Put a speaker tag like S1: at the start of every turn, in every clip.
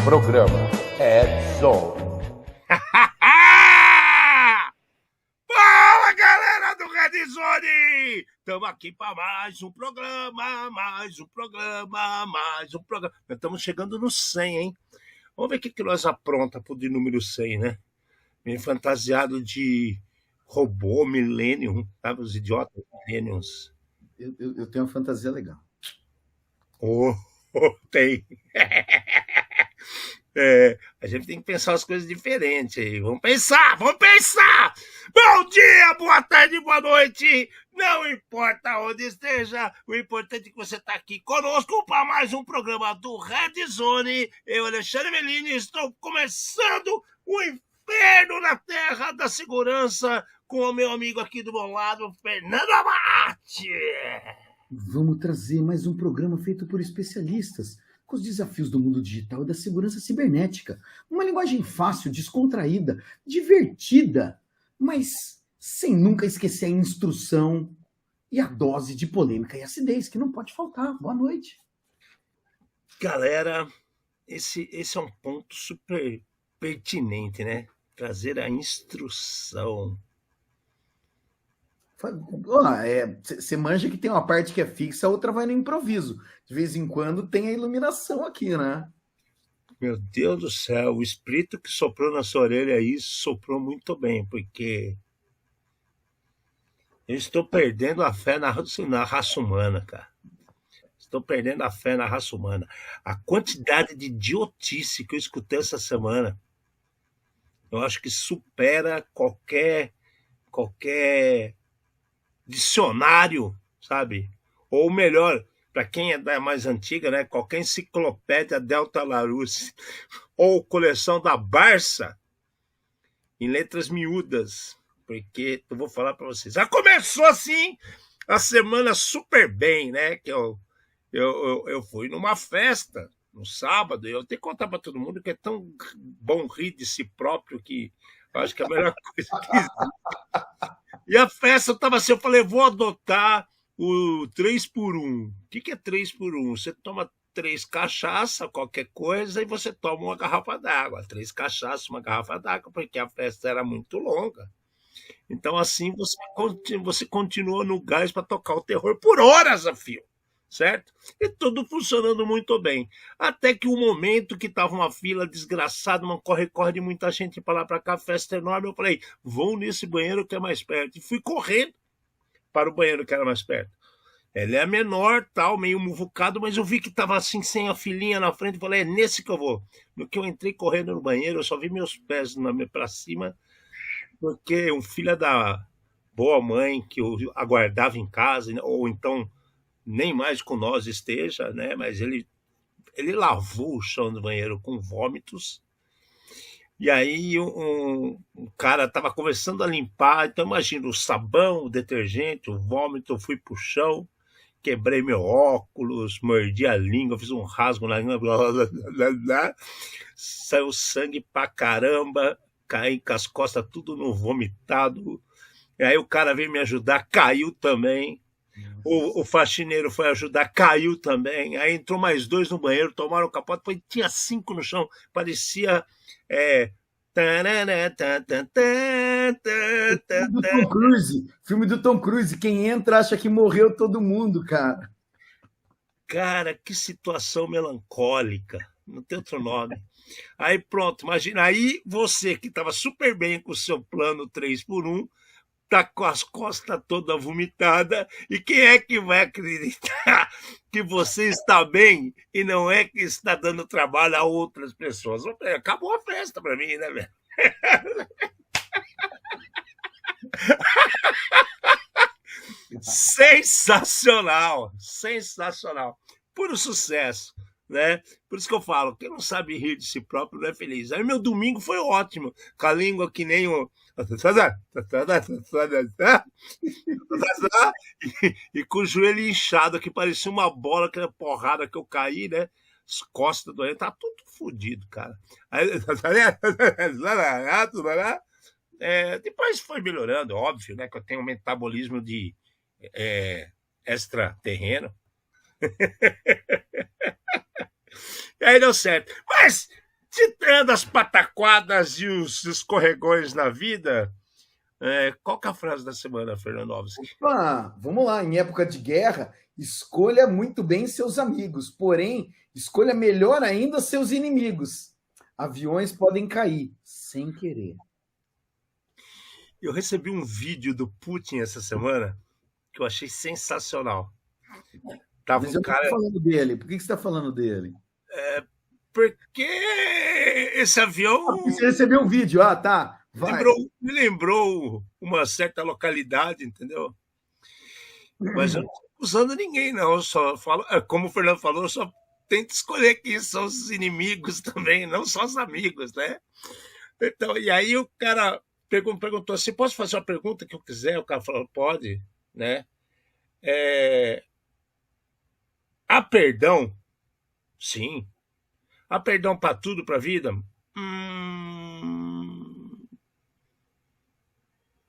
S1: Programa Edson.
S2: Fala, galera do Red Zone! Estamos aqui para mais um programa. Nós estamos chegando no 100, hein? Vamos ver o que nós apronta pro de número 100, né? Meio fantasiado de robô, Millennium, sabe? Os idiotas Millenniums.
S3: Eu tenho uma fantasia legal.
S2: Tem. A gente tem que pensar as coisas diferentes aí. Vamos pensar! Bom dia, boa tarde, boa noite! Não importa onde esteja, o importante é que você está aqui conosco para mais um programa do Red Zone. Eu, Alexandre Melini, estou começando o inferno na terra da segurança com o meu amigo aqui do meu lado, Fernando Abate.
S3: Vamos trazer mais um programa feito por especialistas com os desafios do mundo digital e da segurança cibernética. Uma linguagem fácil, descontraída, divertida, mas sem nunca esquecer a instrução e a dose de polêmica e acidez que não pode faltar. Boa noite.
S2: Galera, esse é um ponto super pertinente, né? Trazer a instrução.
S3: Você manja que tem uma parte que é fixa, a outra vai no improviso. De vez em quando tem a iluminação aqui, né?
S2: Meu Deus do céu, o espírito que soprou na sua orelha aí soprou muito bem, porque eu estou perdendo a fé na raça humana, cara. Estou perdendo a fé na raça humana. A quantidade de idiotice que eu escutei essa semana, eu acho que supera qualquer dicionário, sabe? Ou melhor, para quem é da mais antiga, né? Qualquer enciclopédia Delta Larousse ou coleção da Barça em letras miúdas, porque eu vou falar para vocês. Já começou assim a semana super bem, né? Que eu fui numa festa no sábado e eu tenho que contar para todo mundo que é tão bom rir de si próprio que eu acho que é a melhor coisa que existe. E a festa estava assim, eu falei, vou adotar o 3x1. O que é 3x1? Você toma 3 cachaça, qualquer coisa, e você toma uma garrafa d'água. 3 cachaças, uma garrafa d'água, porque a festa era muito longa. Então, assim, você continua no gás para tocar o terror por horas a fio, certo? E tudo funcionando muito bem. Até que o momento que estava uma fila desgraçada, uma corre-corre de muita gente para lá para cá, festa enorme, eu falei, vou nesse banheiro que é mais perto. E fui correndo para o banheiro que era mais perto. Ele é menor, tal, meio muvucado, mas eu vi que estava assim, sem a filinha na frente, e falei, é nesse que eu vou. No que eu entrei correndo no banheiro, eu só vi meus pés para cima, porque um filho da boa mãe que eu aguardava em casa, ou então nem mais com nós esteja, né? Mas ele lavou o chão do banheiro com vômitos. E aí um cara estava começando a limpar, então imagina o sabão, o detergente, o vômito, eu fui pro chão, quebrei meu óculos, mordi a língua, fiz um rasgo na língua, blá, blá, blá, blá, saiu sangue pra caramba, caí com as costas tudo no vomitado. E aí o cara veio me ajudar, caiu também. O faxineiro foi ajudar, caiu também. Aí entrou mais 2 no banheiro, tomaram o capote, tinha 5 no chão, parecia
S3: Filme do Tom Cruise. Quem entra acha que morreu todo mundo, cara.
S2: Cara, que situação melancólica. Não tem outro nome. Aí pronto, imagina. Aí você que estava super bem com o seu plano 3x1, tá com as costas todas vomitadas, e quem é que vai acreditar que você está bem e não é que está dando trabalho a outras pessoas? Acabou a festa para mim, né, velho? Sensacional, puro sucesso, né? Por isso que eu falo, quem não sabe rir de si próprio não é feliz. Aí meu domingo foi ótimo, com a língua que nem o e com o joelho inchado, que parecia uma bola, aquela porrada que eu caí, né? As costas doendo, tá tudo fodido, cara. Aí, depois foi melhorando, óbvio, né? Que eu tenho um metabolismo de extraterreno. E aí deu certo. Mas Tirando as pataquadas e os escorregões na vida, qual que é a frase da semana, Fernandovski?
S3: Vamos lá, em época de guerra, escolha muito bem seus amigos, porém, escolha melhor ainda seus inimigos. Aviões podem cair sem querer.
S2: Eu recebi um vídeo do Putin essa semana que eu achei sensacional. Tava
S3: Mas
S2: um
S3: eu não
S2: cara.
S3: estou falando dele. Por que você está falando dele?
S2: Porque esse avião
S3: Você recebeu um vídeo. Tá. Vai.
S2: me lembrou uma certa localidade, entendeu? Mas eu não estou acusando ninguém, não. Eu só falo, como o Fernando falou, eu só tento escolher quem são os inimigos também, não só os amigos, né? Então, e aí o cara perguntou assim: posso fazer uma pergunta que eu quiser? O cara falou: pode, né? Há perdão? Sim. Há perdão para tudo, para a vida?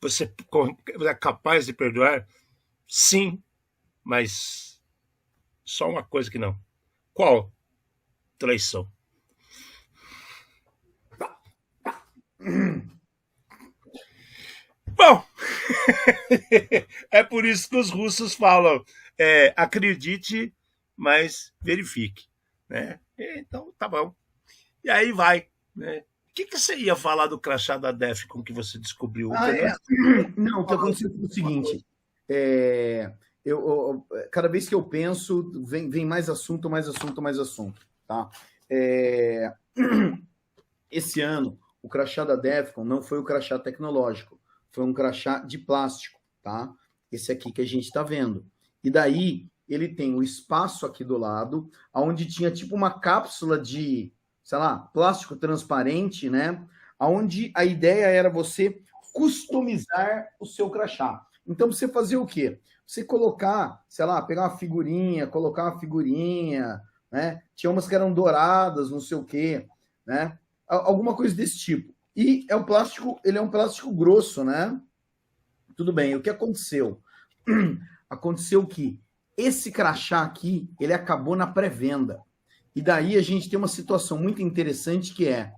S2: Você é capaz de perdoar? Sim, mas só uma coisa que não. Qual? Traição. Bom, é por isso que os russos falam: acredite, mas verifique, né? Então, tá bom. E aí vai, né? O que você ia falar do crachá da Defcon que você descobriu?
S3: Não, o que aconteceu foi o seguinte. Cada vez que eu penso, vem mais assunto, mais assunto, mais assunto. Tá? Esse ano, o crachá da Defcon não foi o crachá tecnológico, foi um crachá de plástico. Tá? Esse aqui que a gente está vendo. E daí, ele tem o espaço aqui do lado, onde tinha tipo uma cápsula de, sei lá, plástico transparente, né? Onde a ideia era você customizar o seu crachá. Então, você fazia o quê? Você colocar, sei lá, pegar uma figurinha, colocar uma figurinha, né? Tinha umas que eram douradas, não sei o quê, né? Alguma coisa desse tipo. E ele é um plástico grosso, né? Tudo bem, o que aconteceu? Aconteceu que esse crachá aqui, ele acabou na pré-venda. E daí a gente tem uma situação muito interessante que é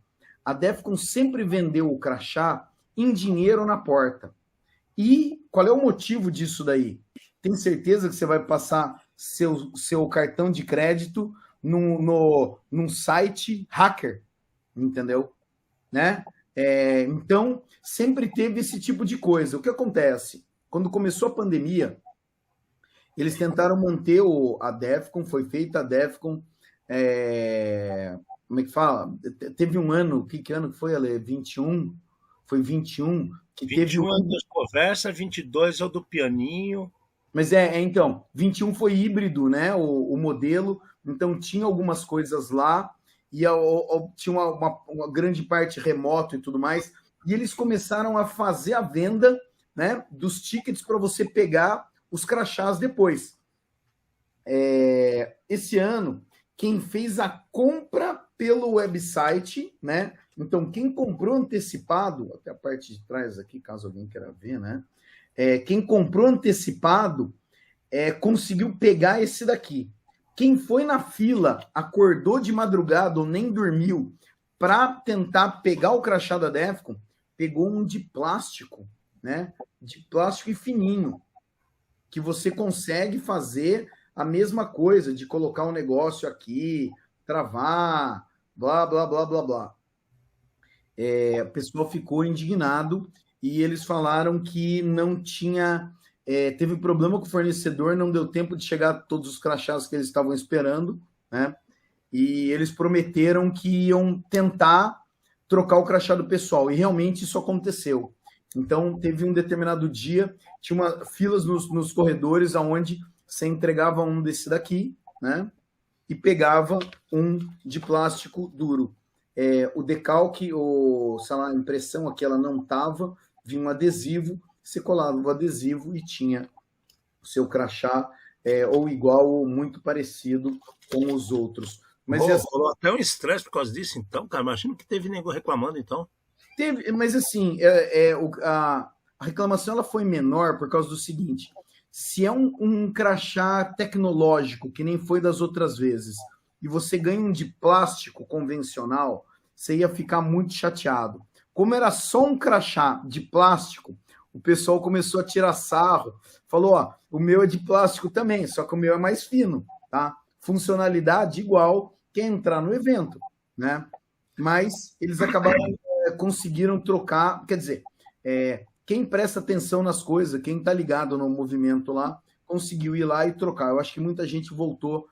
S3: a Defcon sempre vendeu o crachá em dinheiro na porta. E qual é o motivo disso daí? Tem certeza que você vai passar seu cartão de crédito num site hacker, entendeu? Né? Então, sempre teve esse tipo de coisa. O que acontece? Quando começou a pandemia, eles tentaram manter a Defcon, foi feita a Defcon, como é que fala? Teve um ano, que ano que foi, Ale? 21? Foi 21? Que
S2: 21
S3: teve um
S2: ano das conversas, 22 é o do pianinho.
S3: Mas então, 21 foi híbrido, né? O modelo, então tinha algumas coisas lá, e tinha uma grande parte remoto e tudo mais, e eles começaram a fazer a venda, né, dos tickets para você pegar os crachás depois. Esse ano, quem fez a compra pelo website, né? Então, quem comprou antecipado, até a parte de trás aqui, caso alguém queira ver, né? Quem comprou antecipado conseguiu pegar esse daqui. Quem foi na fila, acordou de madrugada ou nem dormiu para tentar pegar o crachá da Defcon, pegou um de plástico, né? De plástico e fininho, que você consegue fazer a mesma coisa, de colocar um negócio aqui, travar, blá, blá, blá, blá, blá. O pessoal ficou indignado e eles falaram que não tinha... teve problema com o fornecedor, não deu tempo de chegar a todos os crachás que eles estavam esperando, né? E eles prometeram que iam tentar trocar o crachá do pessoal, e realmente isso aconteceu. Então, teve um determinado dia, tinha filas nos corredores onde você entregava um desse daqui, né? E pegava um de plástico duro. O decalque, sei lá, a impressão aqui, ela não estava, vinha um adesivo, você colava o adesivo e tinha o seu crachá ou igual ou muito parecido com os outros. Mas
S2: rolou até um estresse por causa disso, então, cara. Imagina que teve nego reclamando, então.
S3: Teve, mas assim, a reclamação ela foi menor por causa do seguinte: se é um crachá tecnológico, que nem foi das outras vezes, e você ganha um de plástico convencional, você ia ficar muito chateado. Como era só um crachá de plástico, o pessoal começou a tirar sarro. Falou, ó, o meu é de plástico também, só que o meu é mais fino, tá? Funcionalidade igual que entrar no evento, né? Mas eles acabaram, conseguiram trocar, quer dizer, quem presta atenção nas coisas, quem tá ligado no movimento lá, conseguiu ir lá e trocar. Eu acho que muita gente voltou,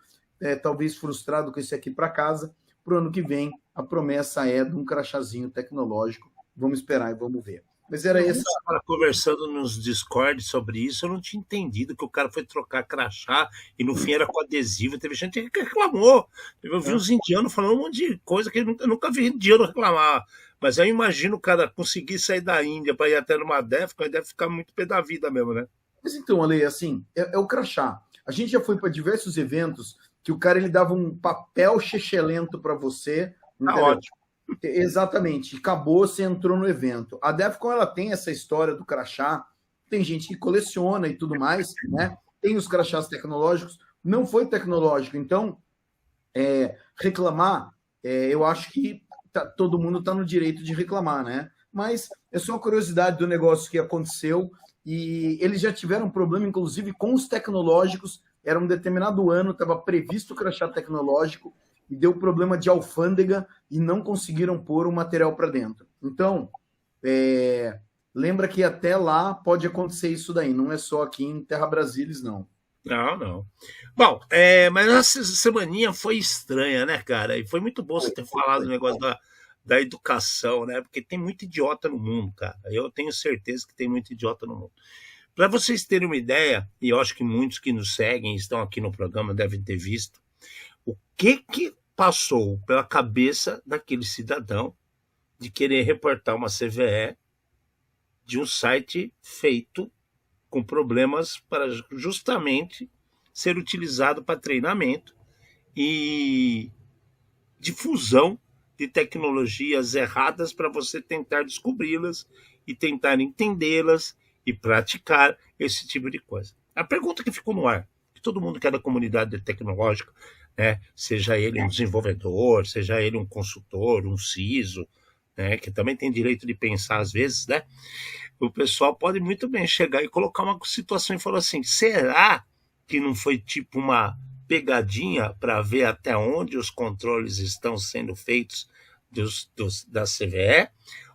S3: talvez frustrado com esse aqui para casa. Para o ano que vem, a promessa é de um crachazinho tecnológico. Vamos esperar e vamos ver. Mas era essa.
S2: Conversando nos Discord sobre isso, eu não tinha entendido que o cara foi trocar crachá e no fim era com adesivo. Teve gente que reclamou. Eu vi uns indianos falando um monte de coisa que eu nunca vi indiano reclamar. Mas eu imagino o cara conseguir sair da Índia para ir até numa Defcon, deve ficar muito pé da vida mesmo, né?
S3: Mas então, Ale, assim, é o crachá. A gente já foi para diversos eventos que o cara ele dava um papel chechelento para você.
S2: Tá ótimo.
S3: Exatamente. Acabou, você entrou no evento. A Defcon, ela tem essa história do crachá. Tem gente que coleciona e tudo mais, né? Tem os crachás tecnológicos. Não foi tecnológico. Então, reclamar, eu acho que todo mundo está no direito de reclamar, né? Mas é só uma curiosidade do negócio que aconteceu. E eles já tiveram problema, inclusive, com os tecnológicos. Era um determinado ano, estava previsto o crachá tecnológico e deu problema de alfândega e não conseguiram pôr o material para dentro. Então, lembra que até lá pode acontecer isso daí, não é só aqui em Terra Brasília, não.
S2: Não. Bom, mas essa semaninha foi estranha, né, cara? E foi muito bom você ter falado o negócio da educação, né? Porque tem muito idiota no mundo, cara. Eu tenho certeza que tem muito idiota no mundo. Para vocês terem uma ideia, e eu acho que muitos que nos seguem, estão aqui no programa, devem ter visto, o que passou pela cabeça daquele cidadão de querer reportar uma CVE de um site feito com problemas para justamente ser utilizado para treinamento e difusão de tecnologias erradas para você tentar descobri-las e tentar entendê-las e praticar esse tipo de coisa. A pergunta que ficou no ar, que todo mundo que é da comunidade tecnológica, né, seja ele um desenvolvedor, seja ele um consultor, um CISO, né, que também tem direito de pensar às vezes, né, o pessoal pode muito bem chegar e colocar uma situação e falar assim, será que não foi tipo uma pegadinha para ver até onde os controles estão sendo feitos da CVE?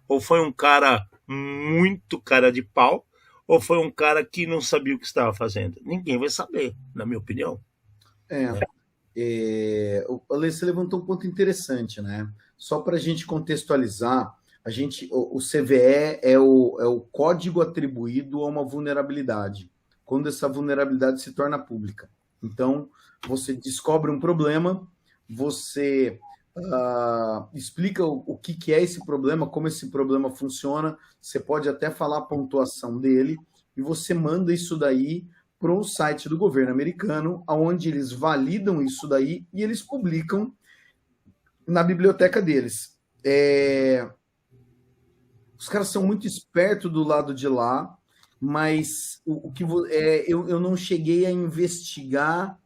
S2: Ou foi um cara muito cara de pau? Ou foi um cara que não sabia o que estava fazendo? Ninguém vai saber, na minha opinião.
S3: Você levantou um ponto interessante, né? Só para a gente contextualizar, o CVE é o código atribuído a uma vulnerabilidade, quando essa vulnerabilidade se torna pública. Então, você descobre um problema, você explica o que é esse problema, como esse problema funciona, você pode até falar a pontuação dele, e você manda isso daí para o site do governo americano, onde eles validam isso daí e eles publicam na biblioteca deles. Os caras são muito espertos do lado de lá, mas eu não cheguei a investigar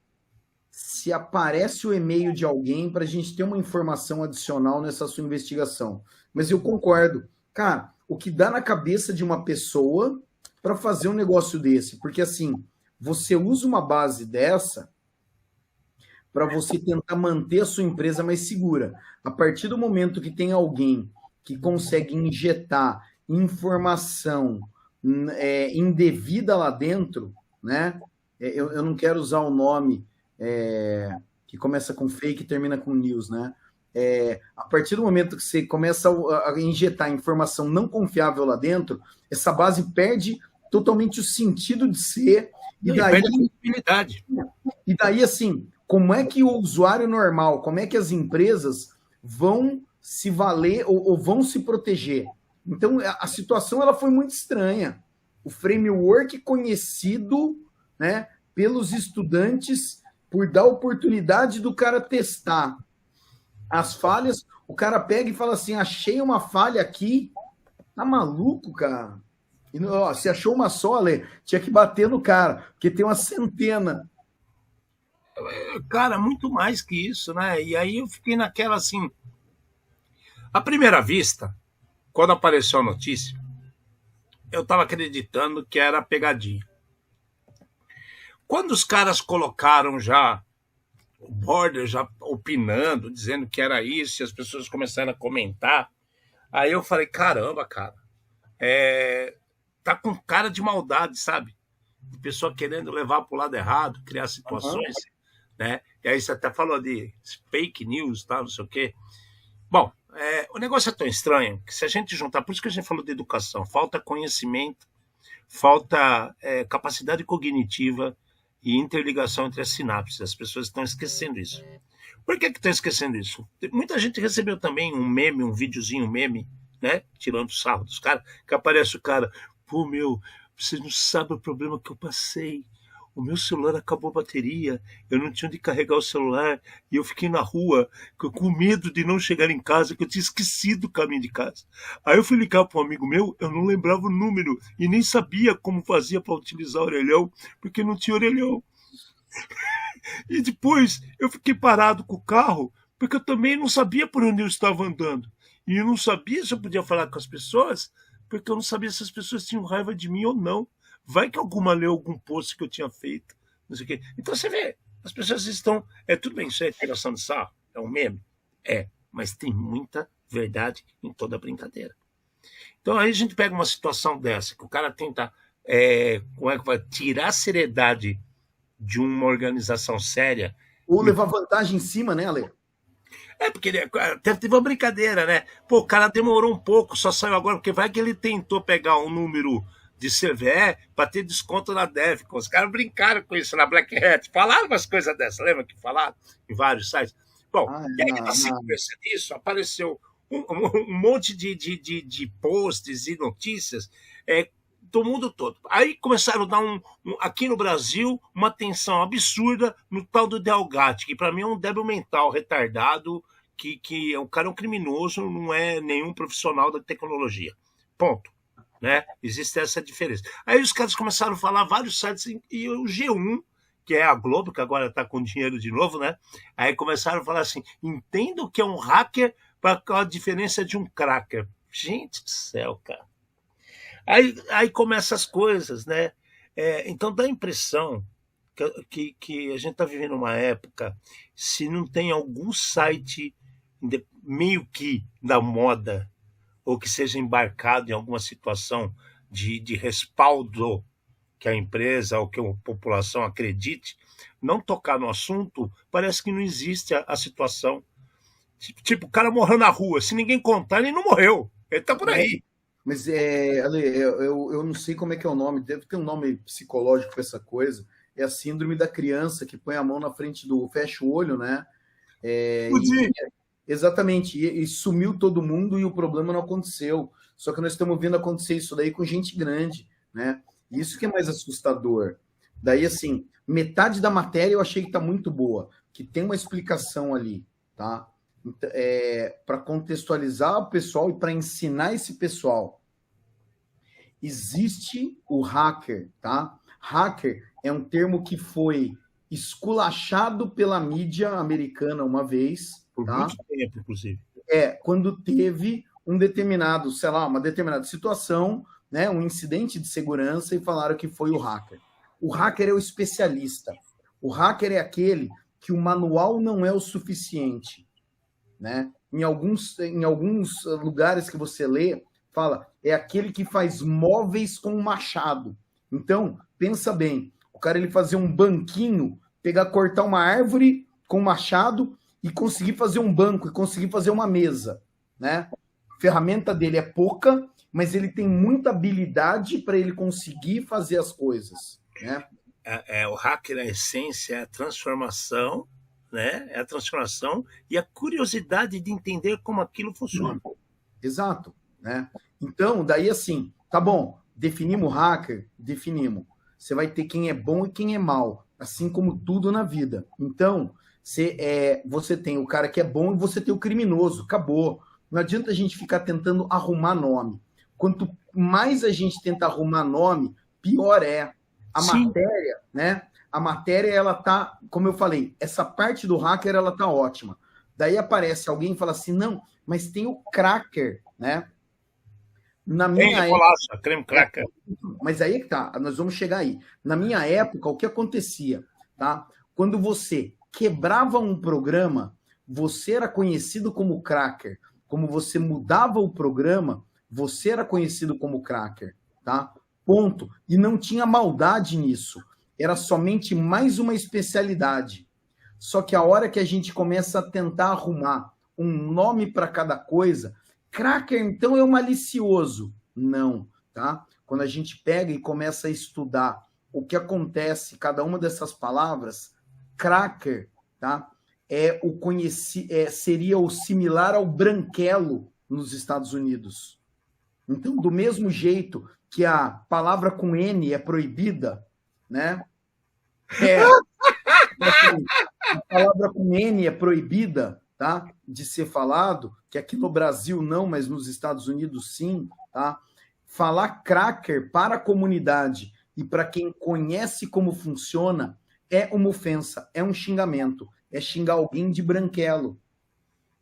S3: se aparece o e-mail de alguém para a gente ter uma informação adicional nessa sua investigação. Mas eu concordo. Cara, o que dá na cabeça de uma pessoa para fazer um negócio desse? Porque, assim, você usa uma base dessa para você tentar manter a sua empresa mais segura. A partir do momento que tem alguém que consegue injetar informação indevida lá dentro, né? Eu não quero usar o nome que começa com fake e termina com news, né? A partir do momento que você começa a injetar informação não confiável lá dentro, essa base perde totalmente o sentido de ser.
S2: E daí, perde a credibilidade.
S3: E daí, assim, como é que o usuário normal, como é que as empresas vão se valer ou vão se proteger? Então, a situação ela foi muito estranha. O framework conhecido, né, pelos estudantes por dar oportunidade do cara testar as falhas, o cara pega e fala assim, achei uma falha aqui, tá maluco, cara? E, se achou uma só, Ale, tinha que bater no cara, porque tem uma centena.
S2: Cara, muito mais que isso, né? E aí eu fiquei naquela assim, À primeira vista, quando apareceu a notícia, eu estava acreditando que era pegadinha. Quando os caras colocaram já o Border já opinando, dizendo que era isso, e as pessoas começaram a comentar, aí eu falei, caramba, cara, tá com cara de maldade, sabe? De pessoa querendo levar para o lado errado, criar situações, né? E aí você até falou de fake news, tá, não sei o quê. Bom, o negócio é tão estranho que se a gente juntar, por isso que a gente falou de educação, falta conhecimento, falta capacidade cognitiva e interligação entre as sinapses. As pessoas estão esquecendo isso. Por que estão esquecendo isso? Muita gente recebeu também um meme, um videozinho meme, né? Tirando sarro dos caras, que aparece o cara, pô, meu, vocês não sabem o problema que eu passei. O meu celular acabou a bateria, eu não tinha onde carregar o celular, e eu fiquei na rua com medo de não chegar em casa, que eu tinha esquecido o caminho de casa. Aí eu fui ligar para um amigo meu, eu não lembrava o número, e nem sabia como fazia para utilizar o orelhão, porque não tinha orelhão. E depois eu fiquei parado com o carro, porque eu também não sabia por onde eu estava andando. E eu não sabia se eu podia falar com as pessoas, porque eu não sabia se as pessoas tinham raiva de mim ou não. Vai que alguma leu algum post que eu tinha feito, não sei o quê. Então você vê, as pessoas estão... tudo bem, isso é tiração de sarro, é um meme? Mas tem muita verdade em toda a brincadeira. Então aí a gente pega uma situação dessa, que o cara tenta como é que vai tirar a seriedade de uma organização séria.
S3: Ou levar vantagem em cima, né, Ale?
S2: Porque teve uma brincadeira, né? Pô, o cara demorou um pouco, só saiu agora, porque vai que ele tentou pegar um número de CVE para ter desconto na Defcon. Os caras brincaram com isso na Black Hat, falaram umas coisas dessas, lembra que falaram em vários sites? Bom, e aí na sequência disso apareceu um monte de posts e notícias do mundo todo. Aí começaram a dar aqui no Brasil uma atenção absurda no tal do Delgatti, que para mim é um débil mental retardado, que o cara é um criminoso, não é nenhum profissional da tecnologia. Ponto. Né? Existe essa diferença. Aí os caras começaram a falar vários sites, e o G1, que é a Globo, que agora está com dinheiro de novo, né? Aí começaram a falar assim, entenda o que é um hacker para a diferença de um cracker. Gente do céu, cara. Aí começam as coisas, né? Então dá a impressão que a gente está vivendo uma época, se não tem algum site meio que da moda, ou que seja embarcado em alguma situação de respaldo que a empresa ou que a população acredite, não tocar no assunto, parece que não existe a situação. Tipo, o cara morreu na rua, se ninguém contar, ele não morreu, ele tá por aí.
S3: Mas, Ale, eu não sei como é que é o nome, deve ter um nome psicológico para essa coisa, é a síndrome da criança que põe a mão na frente fecha o olho, né? Exatamente, e sumiu todo mundo e o problema não aconteceu. Só que nós estamos vendo acontecer isso daí com gente grande, né? Isso que é mais assustador. Daí, assim, metade da matéria eu achei que está muito boa, que tem uma explicação ali, tá? Para contextualizar o pessoal e para ensinar esse pessoal. Existe o hacker, tá? Hacker é um termo que foi esculachado pela mídia americana uma vez,
S2: por
S3: tá?
S2: muito tempo, inclusive.
S3: Quando teve um determinado, sei lá, uma determinada situação, né, um incidente de segurança, e falaram que foi o hacker. O hacker é o especialista. O hacker é aquele que o manual não é o suficiente, né? Em alguns lugares que você lê, fala, é aquele que faz móveis com machado. Então, pensa bem, o cara ele fazia um banquinho, cortar uma árvore com machado e conseguir fazer um banco, e conseguir fazer uma mesa, né? A ferramenta dele é pouca, mas ele tem muita habilidade para ele conseguir fazer as coisas, né?
S2: O hacker, na essência, é a transformação, né? É a transformação e a curiosidade de entender como aquilo funciona.
S3: Exato, né? Então, daí assim, tá bom, definimos o hacker, definimos. Você vai ter quem é bom e quem é mal, assim como tudo na vida. Então, você tem o cara que é bom e você tem o criminoso, acabou. Não adianta a gente ficar tentando arrumar nome. Quanto mais a gente tenta arrumar nome, pior é. A
S2: Sim.
S3: matéria, né? A matéria, ela tá, como eu falei, essa parte do hacker, ela tá ótima. Daí aparece alguém e fala assim, não, mas tem o cracker, né? Na
S2: Tem
S3: minha
S2: de bolacha, creme cracker.
S3: Mas aí é que tá, nós vamos chegar aí. Na minha época, o que acontecia, tá? Quando você quebrava um programa, você era conhecido como cracker. Como você mudava o programa, você era conhecido como cracker, tá? Ponto. E não tinha maldade nisso. Era somente mais uma especialidade. Só que a hora que a gente começa a tentar arrumar um nome para cada coisa, cracker, então, é o malicioso. Não, tá? Quando a gente pega e começa a estudar o que acontece, cada uma dessas palavras, cracker, tá? Seria o similar ao branquelo nos Estados Unidos. Então, do mesmo jeito que a palavra com N é proibida, né? A palavra com N é proibida, tá? De ser falado, que aqui no Brasil não, mas nos Estados Unidos sim, tá? Falar cracker para a comunidade e para quem conhece como funciona é uma ofensa, é um xingamento, é xingar alguém de branquelo,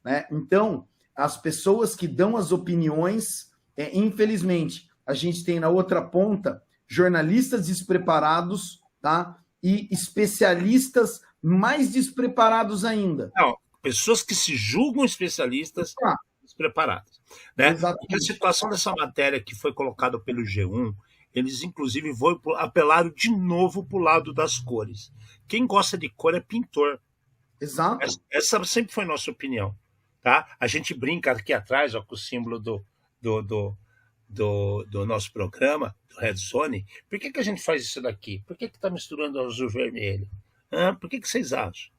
S3: né? Então, as pessoas que dão as opiniões, infelizmente, a gente tem na outra ponta jornalistas despreparados, tá? E especialistas mais despreparados ainda.
S2: Não, pessoas que se julgam especialistas despreparadas. Né? Porque a situação dessa matéria que foi colocada pelo G1, eles inclusive apelaram de novo para o lado das cores. Quem gosta de cor é pintor.
S3: Exato.
S2: Essa sempre foi nossa opinião. Tá? A gente brinca aqui atrás ó, com o símbolo do nosso programa, do Red Zone. Por que a gente faz isso daqui? Por que está misturando azul e vermelho? Por que vocês acham?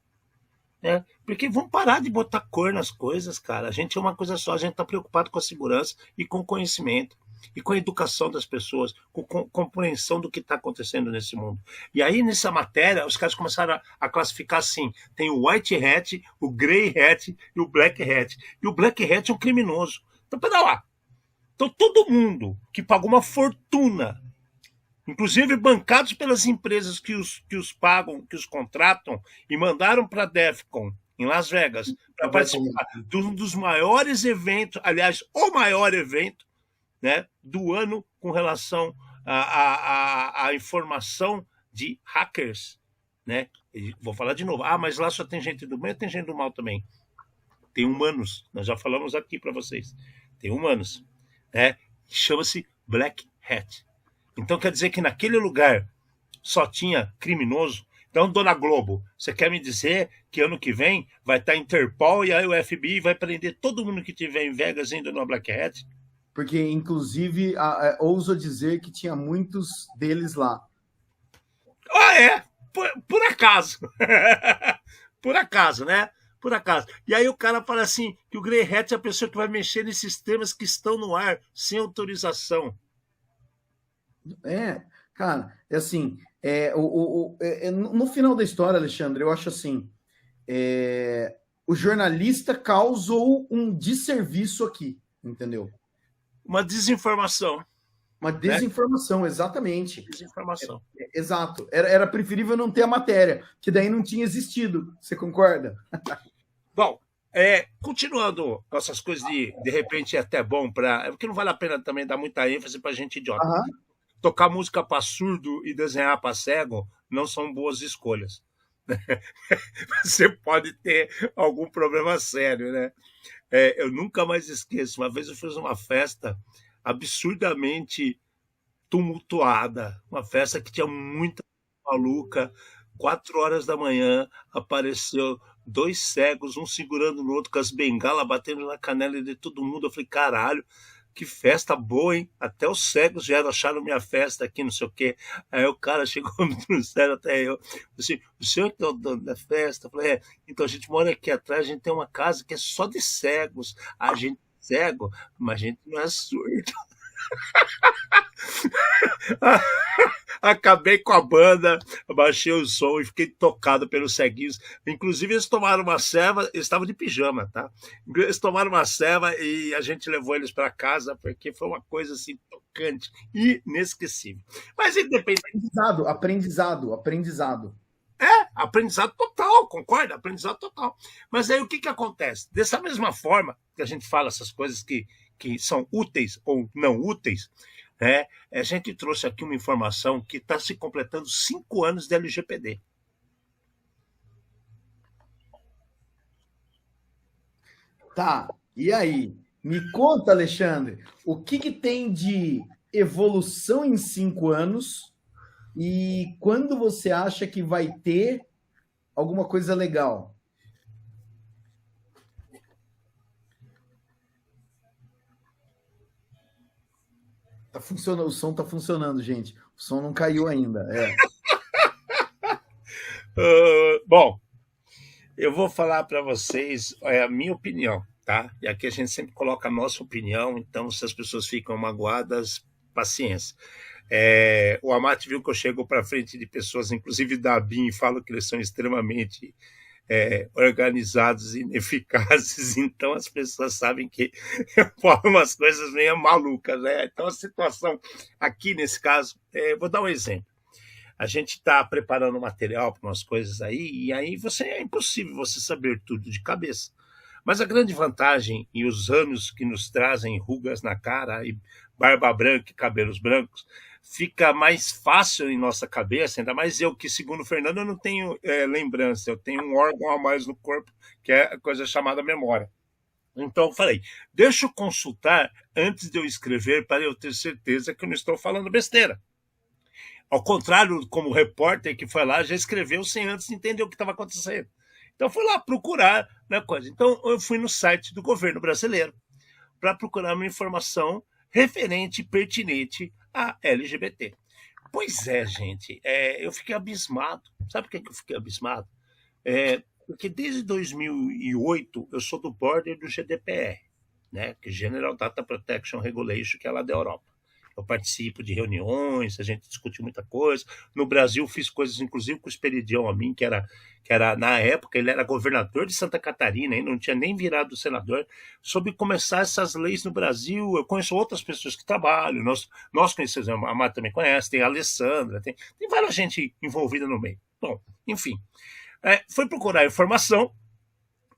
S2: Porque vamos parar de botar cor nas coisas, cara. A gente é uma coisa só, a gente está preocupado com a segurança e com o conhecimento, e com a educação das pessoas, com compreensão do que está acontecendo nesse mundo. E aí, nessa matéria, os caras começaram a classificar assim: tem o white hat, o grey hat e o black hat. E o black hat é um criminoso. Então, pera lá. Então, todo mundo que pagou uma fortuna, inclusive bancados pelas empresas que os pagam, que os contratam, e mandaram para a DEFCON, em Las Vegas, para participar de um dos maiores eventos, aliás, o maior evento, né, do ano com relação à informação de hackers. Né? E vou falar de novo. Mas lá só tem gente do bem, tem gente do mal também. Tem humanos, nós já falamos aqui para vocês. Tem humanos. Né? Chama-se Black Hat. Então quer dizer que naquele lugar só tinha criminoso. Então, dona Globo, você quer me dizer que ano que vem vai estar Interpol e aí o FBI vai prender todo mundo que tiver em Vegas indo no Black Hat?
S3: Porque, inclusive, ouso dizer que tinha muitos deles lá.
S2: Por acaso. Por acaso, né? Por acaso. E aí o cara fala assim, que o Grey Hat é a pessoa que vai mexer nesses sistemas que estão no ar, sem autorização.
S3: Cara, é assim, no final da história, Alexandre, eu acho assim, o jornalista causou um desserviço aqui, entendeu?
S2: Uma desinformação.
S3: Uma desinformação, né? Exatamente.
S2: Desinformação.
S3: Exato. Era preferível não ter a matéria, que daí não tinha existido. Você concorda?
S2: Bom, continuando essas coisas de repente é até bom para... Porque não vale a pena também dar muita ênfase para gente idiota. Tocar música para surdo e desenhar para cego não são boas escolhas. Você pode ter algum problema sério, né? Eu nunca mais esqueço. Uma vez eu fiz uma festa absurdamente tumultuada. Uma festa que tinha muita maluca. 4 horas da manhã apareceu 2 cegos, um segurando no outro com as bengalas, batendo na canela de todo mundo. Eu falei, caralho, que festa boa, hein? Até os cegos já acharam minha festa aqui, não sei o quê. Aí o cara chegou no céu até eu. Assim, o senhor que é o dono da festa? Eu falei, então a gente mora aqui atrás, a gente tem uma casa que é só de cegos. A gente é cego, mas a gente não é surdo. Acabei com a banda, baixei o som e fiquei tocado pelos ceguinhos. Inclusive, eles tomaram uma ceva, eles estavam de pijama, tá? Eles tomaram uma ceva e a gente levou eles para casa, porque foi uma coisa assim tocante, inesquecível. Mas independente.
S3: Aprendizado.
S2: Aprendizado total, concorda? Aprendizado total. Mas aí o que acontece? Dessa mesma forma que a gente fala essas coisas que são úteis ou não úteis, né? A gente trouxe aqui uma informação que está se completando 5 anos de LGPD.
S3: Tá, e aí? Me conta, Alexandre, o que tem de evolução em 5 anos e quando você acha que vai ter alguma coisa legal? Tá funcionando, o som tá funcionando, gente. O som não caiu ainda.
S2: Bom, eu vou falar para vocês a minha opinião, tá? E aqui a gente sempre coloca a nossa opinião, então se as pessoas ficam magoadas, paciência. O Amate viu que eu chego para frente de pessoas, inclusive da BIM, e falo que eles são extremamente organizados e ineficazes, então as pessoas sabem que eu falo umas coisas meio malucas, né? Então a situação aqui nesse caso, vou dar um exemplo. A gente está preparando material para umas coisas aí, e aí é impossível você saber tudo de cabeça. Mas a grande vantagem, e os anos que nos trazem rugas na cara, e barba branca e cabelos brancos, fica mais fácil em nossa cabeça, ainda mais eu que, segundo o Fernando, eu não tenho lembrança, eu tenho um órgão a mais no corpo, que é a coisa chamada memória. Então eu falei, deixa eu consultar antes de eu escrever para eu ter certeza que eu não estou falando besteira. Ao contrário, como o repórter que foi lá, já escreveu sem antes entender o que estava acontecendo. Então, fui lá procurar coisa. Então, eu fui no site do governo brasileiro para procurar uma informação referente, pertinente a LGBT. Pois é, gente, eu fiquei abismado. Sabe por que eu fiquei abismado? Porque desde 2008 eu sou do border do GDPR, né, que é General Data Protection Regulation, que é lá da Europa. Eu participo de reuniões, a gente discute muita coisa. No Brasil, fiz coisas, inclusive, com o Esperidião Amin, que era, na época, ele era governador de Santa Catarina, ainda não tinha nem virado senador, sobre começar essas leis no Brasil. Eu conheço outras pessoas que trabalham, nós conhecemos, a Mara também conhece, tem a Alessandra, tem várias gente envolvida no meio. Bom, enfim, foi procurar informação,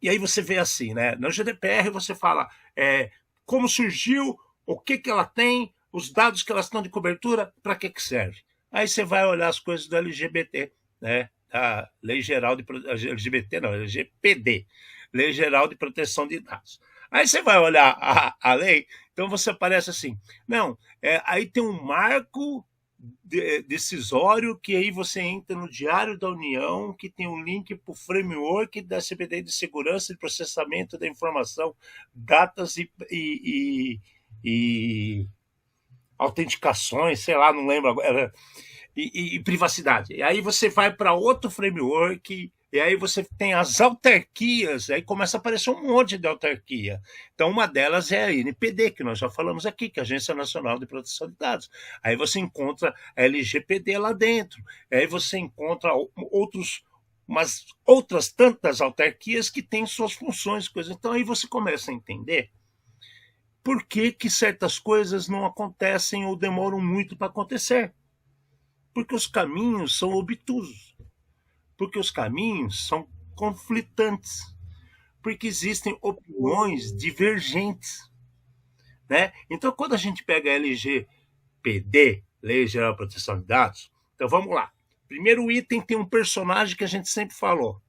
S2: e aí você vê assim, né? No GDPR você fala como surgiu, o que ela tem, os dados que elas estão de cobertura, para que serve? Aí você vai olhar as coisas do LGBT, né? A Lei Geral de LGBT, não, LGPD, Lei Geral de Proteção de Dados. Aí você vai olhar a lei, então você aparece assim, não, aí tem um marco decisório que aí você entra no Diário da União, que tem um link para o framework da CBD de segurança e processamento da informação, datas e autenticações, sei lá, não lembro agora, e privacidade. E aí você vai para outro framework, e aí você tem as autarquias, aí começa a aparecer um monte de autarquia. Então, uma delas é a NPD, que nós já falamos aqui, que é a Agência Nacional de Proteção de Dados. Aí você encontra a LGPD lá dentro. Aí você encontra outras tantas autarquias que têm suas funções, coisas. Então, aí você começa a entender por que certas coisas não acontecem ou demoram muito para acontecer. Porque os caminhos são obtusos. Porque os caminhos são conflitantes. Porque existem opiniões divergentes. Né? Então, quando a gente pega a LGPD, Lei Geral de Proteção de Dados, então vamos lá. Primeiro item tem um personagem que a gente sempre falou.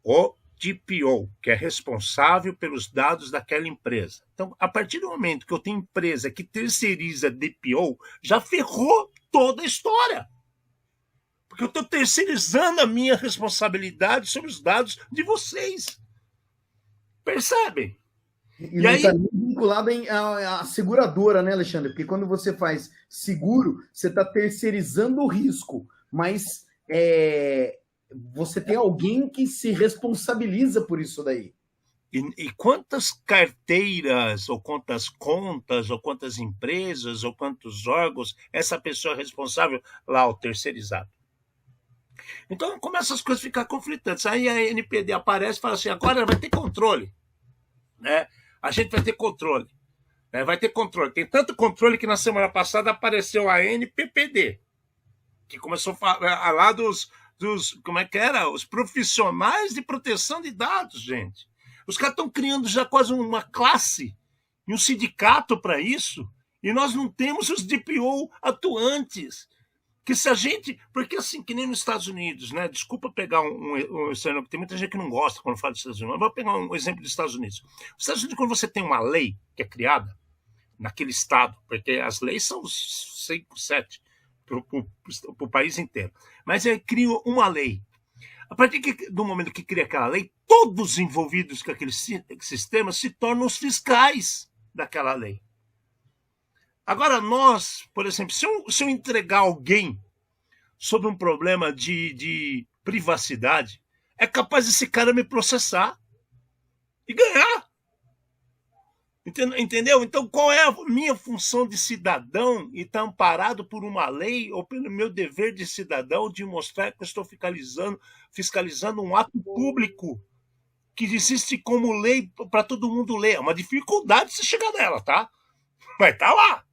S2: O DPO, que é responsável pelos dados daquela empresa. Então, a partir do momento que eu tenho empresa que terceiriza DPO, já ferrou toda a história. Porque eu estou terceirizando a minha responsabilidade sobre os dados de vocês. Percebem?
S3: E não está nem vinculado à seguradora, né, Alexandre? Porque quando você faz seguro, você está terceirizando o risco, mas você tem alguém que se responsabiliza por isso daí.
S2: E quantas carteiras, ou quantas contas, ou quantas empresas, ou quantos órgãos essa pessoa é responsável lá, o terceirizado? Então começam as coisas a ficar conflitantes. Aí a NPD aparece e fala assim, agora vai ter controle. Né? A gente vai ter controle. Né? Vai ter controle. Tem tanto controle que na semana passada apareceu a NPPD, que começou a falar lá como é que era? Os profissionais de proteção de dados, gente. Os caras estão criando já quase uma classe e um sindicato para isso, e nós não temos os DPO atuantes. Que se a gente. Porque assim, que nem nos Estados Unidos, né? Desculpa pegar um externo, que tem muita gente que não gosta quando fala dos Estados Unidos, mas vou pegar um exemplo dos Estados Unidos. Os Estados Unidos, quando você tem uma lei que é criada naquele estado, porque as leis são 5, 7 para o país inteiro, mas ele cria uma lei. A partir do momento que cria aquela lei, todos os envolvidos com aquele sistema se tornam os fiscais daquela lei. Agora, nós, por exemplo, se eu entregar alguém sobre um problema de privacidade, é capaz desse cara me processar e ganhar. Entendeu? Então, qual é a minha função de cidadão e estar amparado por uma lei ou pelo meu dever de cidadão de mostrar que eu estou fiscalizando um ato público que existe como lei para todo mundo ler? É uma dificuldade você chegar nela, tá? Mas tá lá.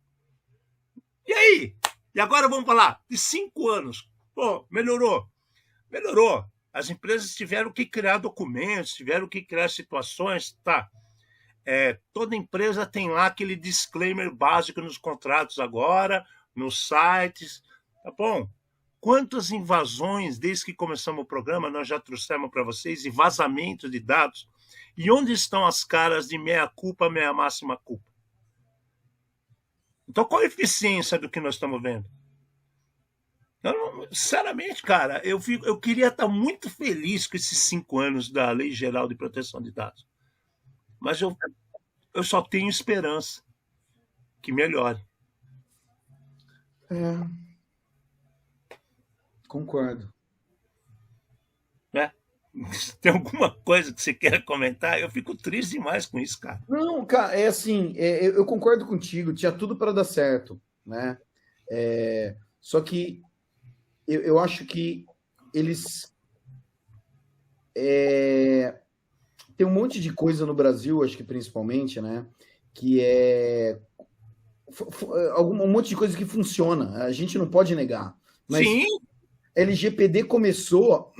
S2: E aí? E agora vamos falar de 5 anos. Pô, melhorou. Melhorou. As empresas tiveram que criar documentos, tiveram que criar situações, tá? Toda empresa tem lá aquele disclaimer básico nos contratos agora, nos sites, tá bom? Quantas invasões, desde que começamos o programa, nós já trouxemos para vocês, e vazamento de dados? E onde estão as caras de meia culpa, meia máxima culpa? Então, qual a eficiência do que nós estamos vendo? Sinceramente, cara, eu queria estar muito feliz com esses 5 anos da Lei Geral de Proteção de Dados. Mas eu só tenho esperança que melhore.
S3: Concordo.
S2: Tem alguma coisa que você queira comentar? Eu fico triste demais com isso, cara.
S3: Não, cara, é assim, eu concordo contigo, tinha tudo para dar certo, né? Só que eu acho que eles tem um monte de coisa no Brasil, acho que principalmente, né? Que um monte de coisa que funciona, a gente não pode negar. Mas
S2: Sim.
S3: LGPD começou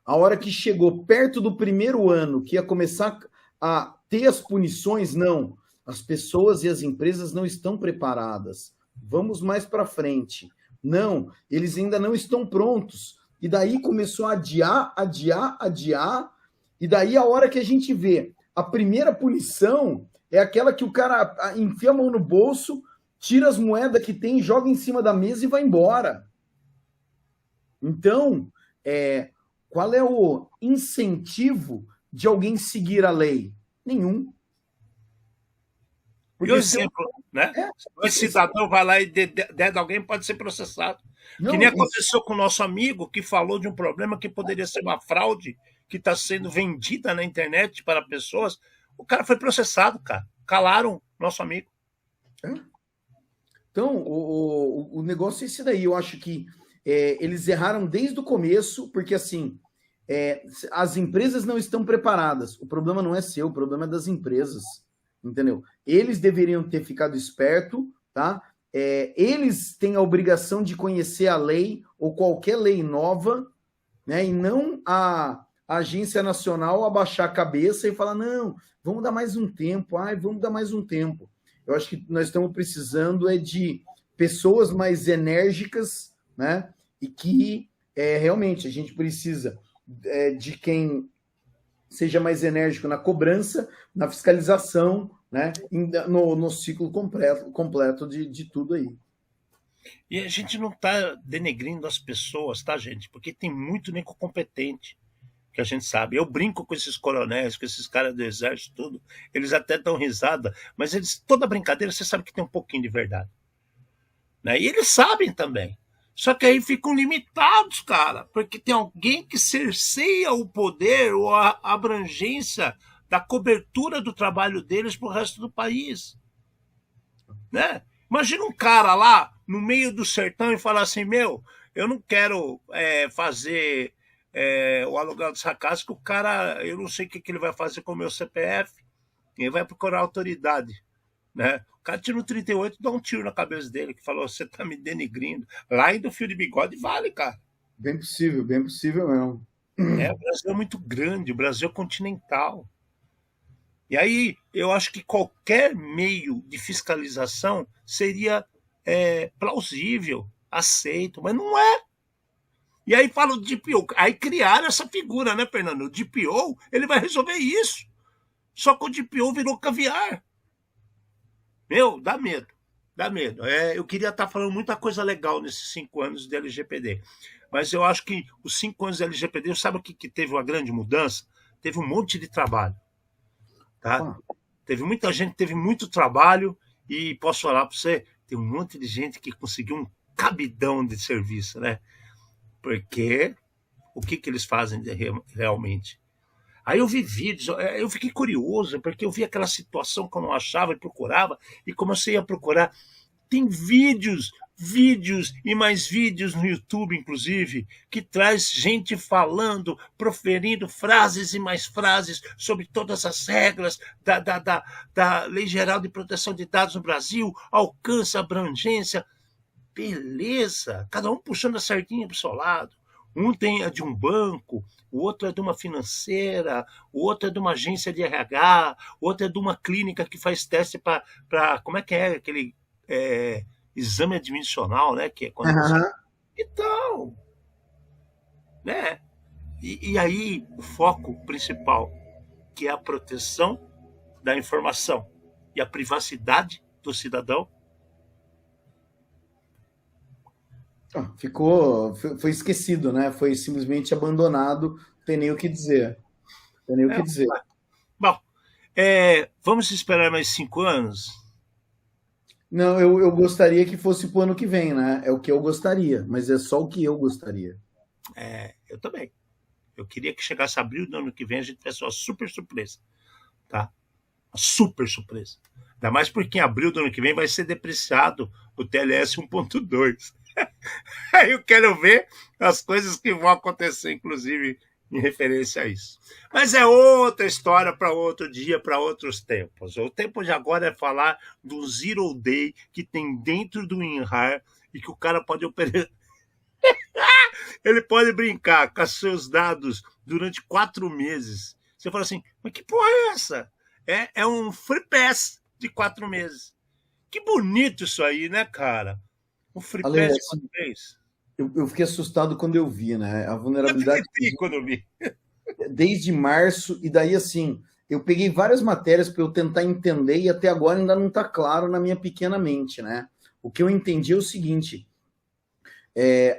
S3: a hora que chegou perto do primeiro ano, que ia começar a ter as punições, não. As pessoas e as empresas não estão preparadas. Vamos mais para frente. Não, eles ainda não estão prontos. E daí começou a adiar. E daí a hora que a gente vê a primeira punição é aquela que o cara enfia a mão no bolso, tira as moedas que tem, joga em cima da mesa e vai embora. Então, qual é o incentivo de alguém seguir a lei? Nenhum.
S2: Porque, e o exemplo, né? O cidadão vai lá e der de alguém, pode ser processado. Não, que nem aconteceu com o nosso amigo que falou de um problema que poderia ser uma fraude que está sendo vendida na internet para pessoas. O cara foi processado, cara. Calaram nosso amigo.
S3: Então, o negócio é esse daí. Eu acho que eles erraram desde o começo, porque assim, as empresas não estão preparadas. O problema não é seu, o problema é das empresas. Entendeu? Eles deveriam ter ficado esperto, tá? Eles têm a obrigação de conhecer a lei ou qualquer lei nova, né? E não a agência nacional abaixar a cabeça e falar, não, vamos dar mais um tempo, vamos dar mais um tempo. Eu acho que nós estamos precisando de pessoas mais enérgicas, né? E que realmente a gente precisa de quem seja mais enérgico na cobrança, na fiscalização, né? No ciclo completo de tudo aí.
S2: E a gente não está denegrindo as pessoas, tá, gente? Porque tem muito nego competente, que a gente sabe. Eu brinco com esses coronéis, com esses caras do exército, tudo. Eles até dão risada, mas toda brincadeira você sabe que tem um pouquinho de verdade. Né? E eles sabem também. Só que aí ficam limitados, cara, porque tem alguém que cerceia o poder ou a abrangência da cobertura do trabalho deles para o resto do país. Né? Imagina um cara lá no meio do sertão e falar assim, eu não quero fazer o aluguel dessa casa, que o cara, eu não sei o que ele vai fazer com o meu CPF, ele vai procurar autoridade. Né? O cara tira um 38 e dá um tiro na cabeça dele, que falou, você tá me denegrindo. Lá ainda o fio de bigode vale, cara.
S3: bem possível mesmo.
S2: O Brasil é muito grande, o Brasil é continental. E aí eu acho que qualquer meio de fiscalização seria plausível, aceito, mas não é. E aí fala o DPO, aí criaram essa figura, né, Fernando? O DPO, ele vai resolver isso. Só que o DPO virou caviar. Meu, dá medo. Dá medo. Eu queria estar falando muita coisa legal nesses 5 anos de LGPD. Mas eu acho que os 5 anos de LGPD, sabe o que teve uma grande mudança? Teve um monte de trabalho. Tá? Teve muita gente, teve muito trabalho, e posso falar para você, tem um monte de gente que conseguiu um cabidão de serviço, né? Porque o que eles fazem realmente? Aí eu vi vídeos, eu fiquei curioso, porque eu vi aquela situação que eu não achava e procurava, e comecei a procurar. Tem vídeos e mais vídeos no YouTube, inclusive, que traz gente falando, proferindo frases e mais frases sobre todas as regras da Lei Geral de Proteção de Dados no Brasil, alcance, abrangência. Beleza, cada um puxando a sardinha para o seu lado. Um tem a de um banco, o outro é de uma financeira, o outro é de uma agência de RH, o outro é de uma clínica que faz teste para como é que é aquele exame admissional, né? Que é quando você... Então, né? E aí o foco principal, que é a proteção da informação e a privacidade do cidadão.
S3: Foi esquecido, né? Foi simplesmente abandonado, não tem nem o que dizer. Não tem nem o que dizer.
S2: Bom, vamos esperar mais 5 anos?
S3: Não, eu gostaria que fosse pro ano que vem, né? É o que eu gostaria, mas é só o que eu gostaria.
S2: Eu também. Eu queria que chegasse abril do ano que vem a gente tivesse uma super surpresa, tá? Uma super surpresa. Ainda mais porque em abril do ano que vem vai ser depreciado o TLS 1.2. Aí eu quero ver as coisas que vão acontecer, inclusive, em referência a isso. Mas é outra história para outro dia, para outros tempos. O tempo de agora é falar do Zero Day que tem dentro do WinRAR e que o cara pode operar. Ele pode brincar com seus dados durante 4 meses. Você fala assim, mas que porra é essa? É um free pass de 4 meses. Que bonito isso aí, né, cara? Um free pass de 4 meses.
S3: Eu fiquei assustado quando eu vi, né? A vulnerabilidade.
S2: Quando eu vi.
S3: Desde março, e daí assim, eu peguei várias matérias para eu tentar entender, e até agora ainda não está claro na minha pequena mente, né? O que eu entendi é o seguinte: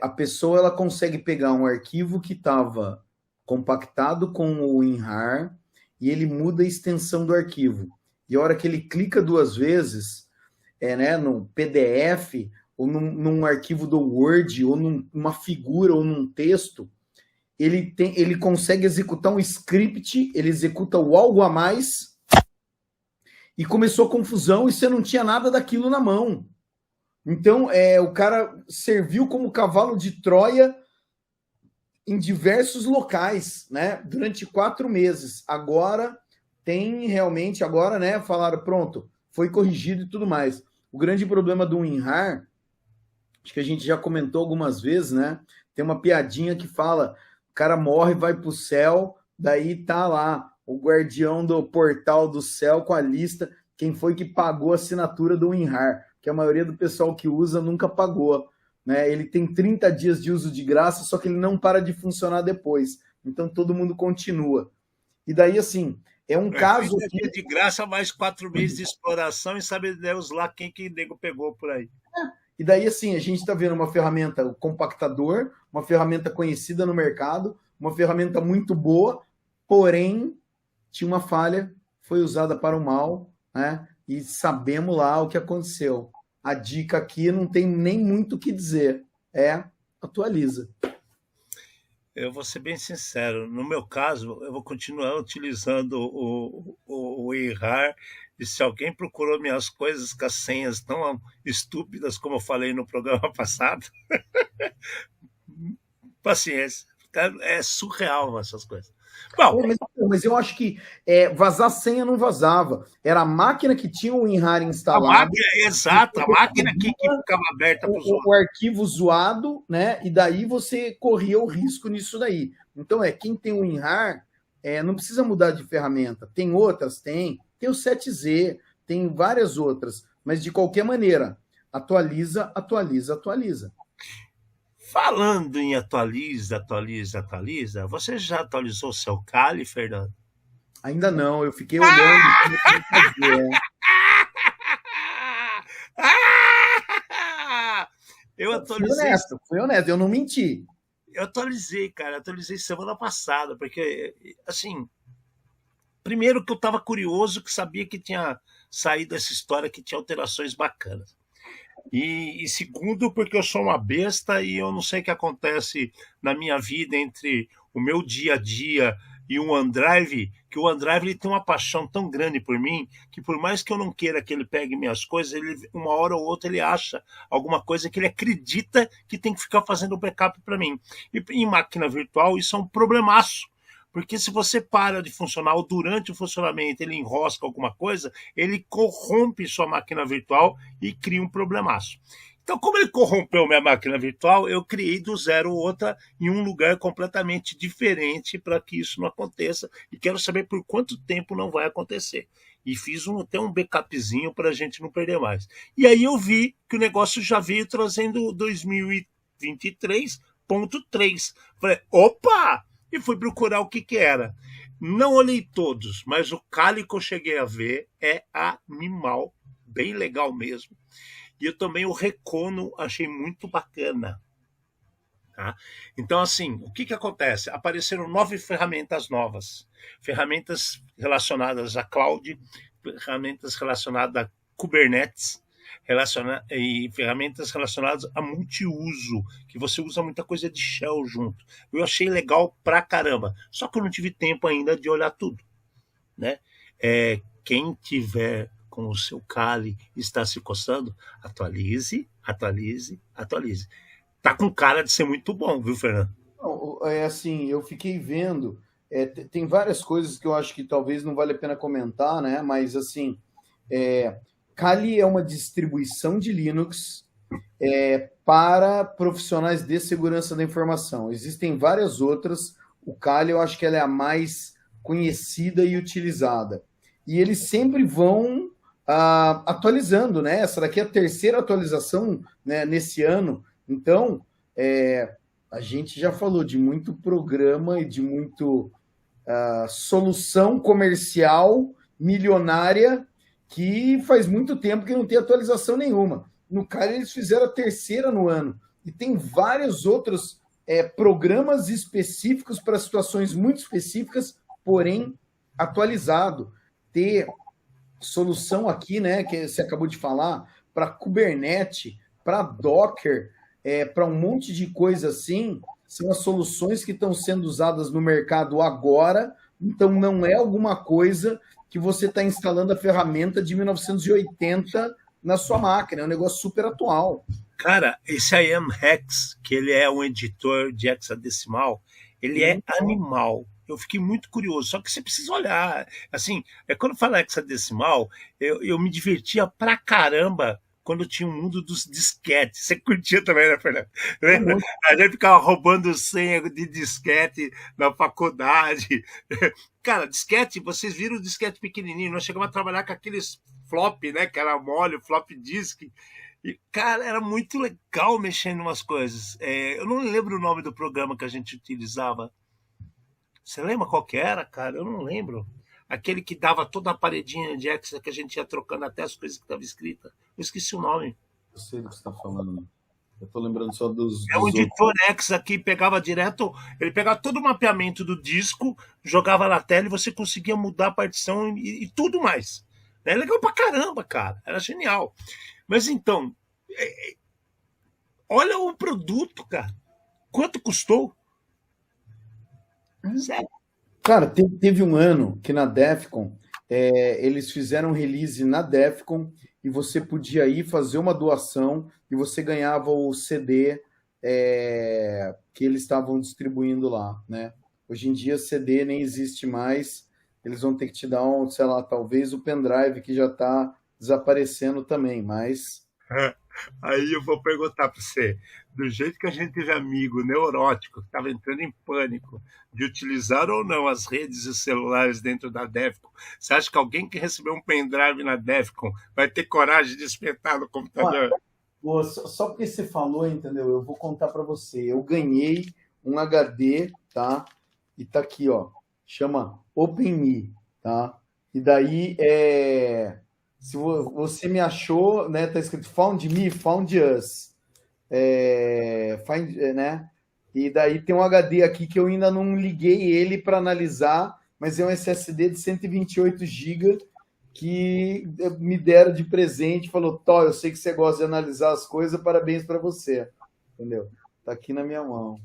S3: a pessoa ela consegue pegar um arquivo que estava compactado com o WinRAR e ele muda a extensão do arquivo. E a hora que ele clica 2 vezes, né, no PDF, ou num arquivo do Word, ou numa figura, ou num texto, ele consegue executar um script, ele executa o algo a mais, e começou a confusão, e você não tinha nada daquilo na mão. Então, o cara serviu como cavalo de Troia em diversos locais, né? Durante 4 meses. Agora tem realmente, agora, né? Falaram, pronto, foi corrigido e tudo mais. O grande problema do WinRAR, acho que a gente já comentou algumas vezes, né? Tem uma piadinha que fala, o cara morre, vai pro céu, daí tá lá o guardião do portal do céu com a lista, quem foi que pagou a assinatura do WinRAR, que a maioria do pessoal que usa nunca pagou, né? Ele tem 30 dias de uso de graça, só que ele não para de funcionar depois. Então todo mundo continua. E daí, assim, é um caso...
S2: de graça, mais 4 meses de exploração e sabe Deus lá quem que nego pegou por aí.
S3: E daí, assim, a gente está vendo uma ferramenta, o compactador, uma ferramenta conhecida no mercado, uma ferramenta muito boa, porém, tinha uma falha, foi usada para o mal, né? E sabemos lá o que aconteceu. A dica aqui não tem nem muito o que dizer, atualiza.
S2: Eu vou ser bem sincero, no meu caso, eu vou continuar utilizando o WinRAR, e se alguém procurou minhas coisas com as senhas tão estúpidas como eu falei no programa passado, paciência, é surreal essas coisas. Bom,
S3: mas eu acho que vazar senha não vazava. Era a máquina que tinha o WinRAR
S2: A
S3: instalado.
S2: máquina, exato, a máquina que ficava aberta para os outros.
S3: O arquivo zoado, né? E daí você corria o risco nisso daí. Então, quem tem o WinRAR não precisa mudar de ferramenta. Tem outras? Tem. Tem o 7Z, tem várias outras. Mas, de qualquer maneira, atualiza, atualiza, atualiza.
S2: Falando em atualiza, você já atualizou o seu Kali, Fernando?
S3: Ainda não, eu fiquei olhando como fazer.
S2: Eu atualizei.
S3: Fui honesto, eu não menti.
S2: Eu atualizei, cara, atualizei semana passada, porque, assim, primeiro que eu estava curioso, que sabia que tinha saído essa história, que tinha alterações bacanas. E segundo, porque eu sou uma besta e eu não sei o que acontece na minha vida entre o meu dia a dia e o OneDrive, que o OneDrive ele tem uma paixão tão grande por mim, que por mais que eu não queira que ele pegue minhas coisas, ele, uma hora ou outra ele acha alguma coisa que ele acredita que tem que ficar fazendo backup para mim. E em máquina virtual isso é um problemaço. Porque se você para de funcionar ou durante o funcionamento ele enrosca alguma coisa, ele corrompe sua máquina virtual e cria um problemaço. Então, como ele corrompeu minha máquina virtual, eu criei do zero outra em um lugar completamente diferente para que isso não aconteça. E quero saber por quanto tempo não vai acontecer. E fiz até um backupzinho para a gente não perder mais. E aí eu vi que o negócio já veio trazendo 2023.3. Falei, opa! E fui procurar o que era. Não olhei todos, mas o Kali que eu cheguei a ver é animal, bem legal mesmo. E eu também o Recono achei muito bacana. Tá? Então, assim, o que acontece? Apareceram 9 ferramentas novas. Ferramentas relacionadas a cloud, ferramentas relacionadas a Kubernetes, e ferramentas relacionadas a multiuso, que você usa muita coisa de shell junto. Eu achei legal pra caramba, só que eu não tive tempo ainda de olhar tudo, né? Quem tiver com o seu Kali está se coçando, atualize. Tá com cara de ser muito bom, viu, Fernando?
S3: Não, assim, eu fiquei vendo, tem várias coisas que eu acho que talvez não vale a pena comentar, né? Mas, assim, Kali é uma distribuição de Linux para profissionais de segurança da informação. Existem várias outras. O Kali, eu acho que ela é a mais conhecida e utilizada. E eles sempre vão atualizando, né? Essa daqui é a terceira atualização, né, nesse ano. Então, a gente já falou de muito programa e de muito solução comercial milionária que faz muito tempo que não tem atualização nenhuma. No Kali, eles fizeram a terceira no ano. E tem vários outros programas específicos para situações muito específicas, porém atualizado. Ter solução aqui, né, que você acabou de falar, para Kubernetes, para Docker, para um monte de coisa assim, são as soluções que estão sendo usadas no mercado agora, então não é alguma coisa que você está instalando a ferramenta de 1980 na sua máquina, é um negócio super atual.
S2: Cara, esse IAM-Hex, que ele é um editor de hexadecimal, ele é animal. Eu fiquei muito curioso, só que você precisa olhar. Assim, quando fala hexadecimal, eu me divertia pra caramba quando tinha o mundo dos disquetes. Você curtia também, né, Fernando? A gente ficava roubando senha de disquete na faculdade. Cara, disquete, vocês viram o disquete pequenininho, nós chegamos a trabalhar com aqueles flop, né, que era mole, flop disk. E, cara, era muito legal mexer em umas coisas. Eu não lembro o nome do programa que a gente utilizava. Você lembra qual que era, cara? Eu não lembro. Aquele que dava toda a paredinha de hexa que a gente ia trocando até as coisas que estavam escritas. Eu esqueci o nome.
S3: Eu sei do que você está falando. Eu tô lembrando só dos...
S2: O editor hexa que pegava direto... Ele pegava todo o mapeamento do disco, jogava na tela e você conseguia mudar a partição e tudo mais. É legal pra caramba, cara. Era genial. Mas então... olha o produto, cara. Quanto custou? Sério?
S3: Cara, teve um ano que na DEFCON eles fizeram um release na DEFCON e você podia ir fazer uma doação e você ganhava o CD que eles estavam distribuindo lá, né? Hoje em dia CD nem existe mais, eles vão ter que te dar um, sei lá, talvez o pendrive que já está desaparecendo também, mas...
S2: Aí eu vou perguntar para você, do jeito que a gente teve amigo neurótico, que estava entrando em pânico de utilizar ou não as redes e celulares dentro da Defcon, você acha que alguém que recebeu um pendrive na Defcon vai ter coragem de espetar no computador?
S3: Só porque você falou, entendeu? Eu vou contar para você. Eu ganhei um HD, tá? E tá aqui, ó. Chama OpenMe, tá? E daí, se você me achou, né? Tá escrito Found Me, Found Us. Né? E daí tem um HD aqui que eu ainda não liguei ele para analisar, mas é um SSD de 128 GB que me deram de presente, falou, Tó, eu sei que você gosta de analisar as coisas, parabéns para você. Entendeu? Tá aqui na minha mão.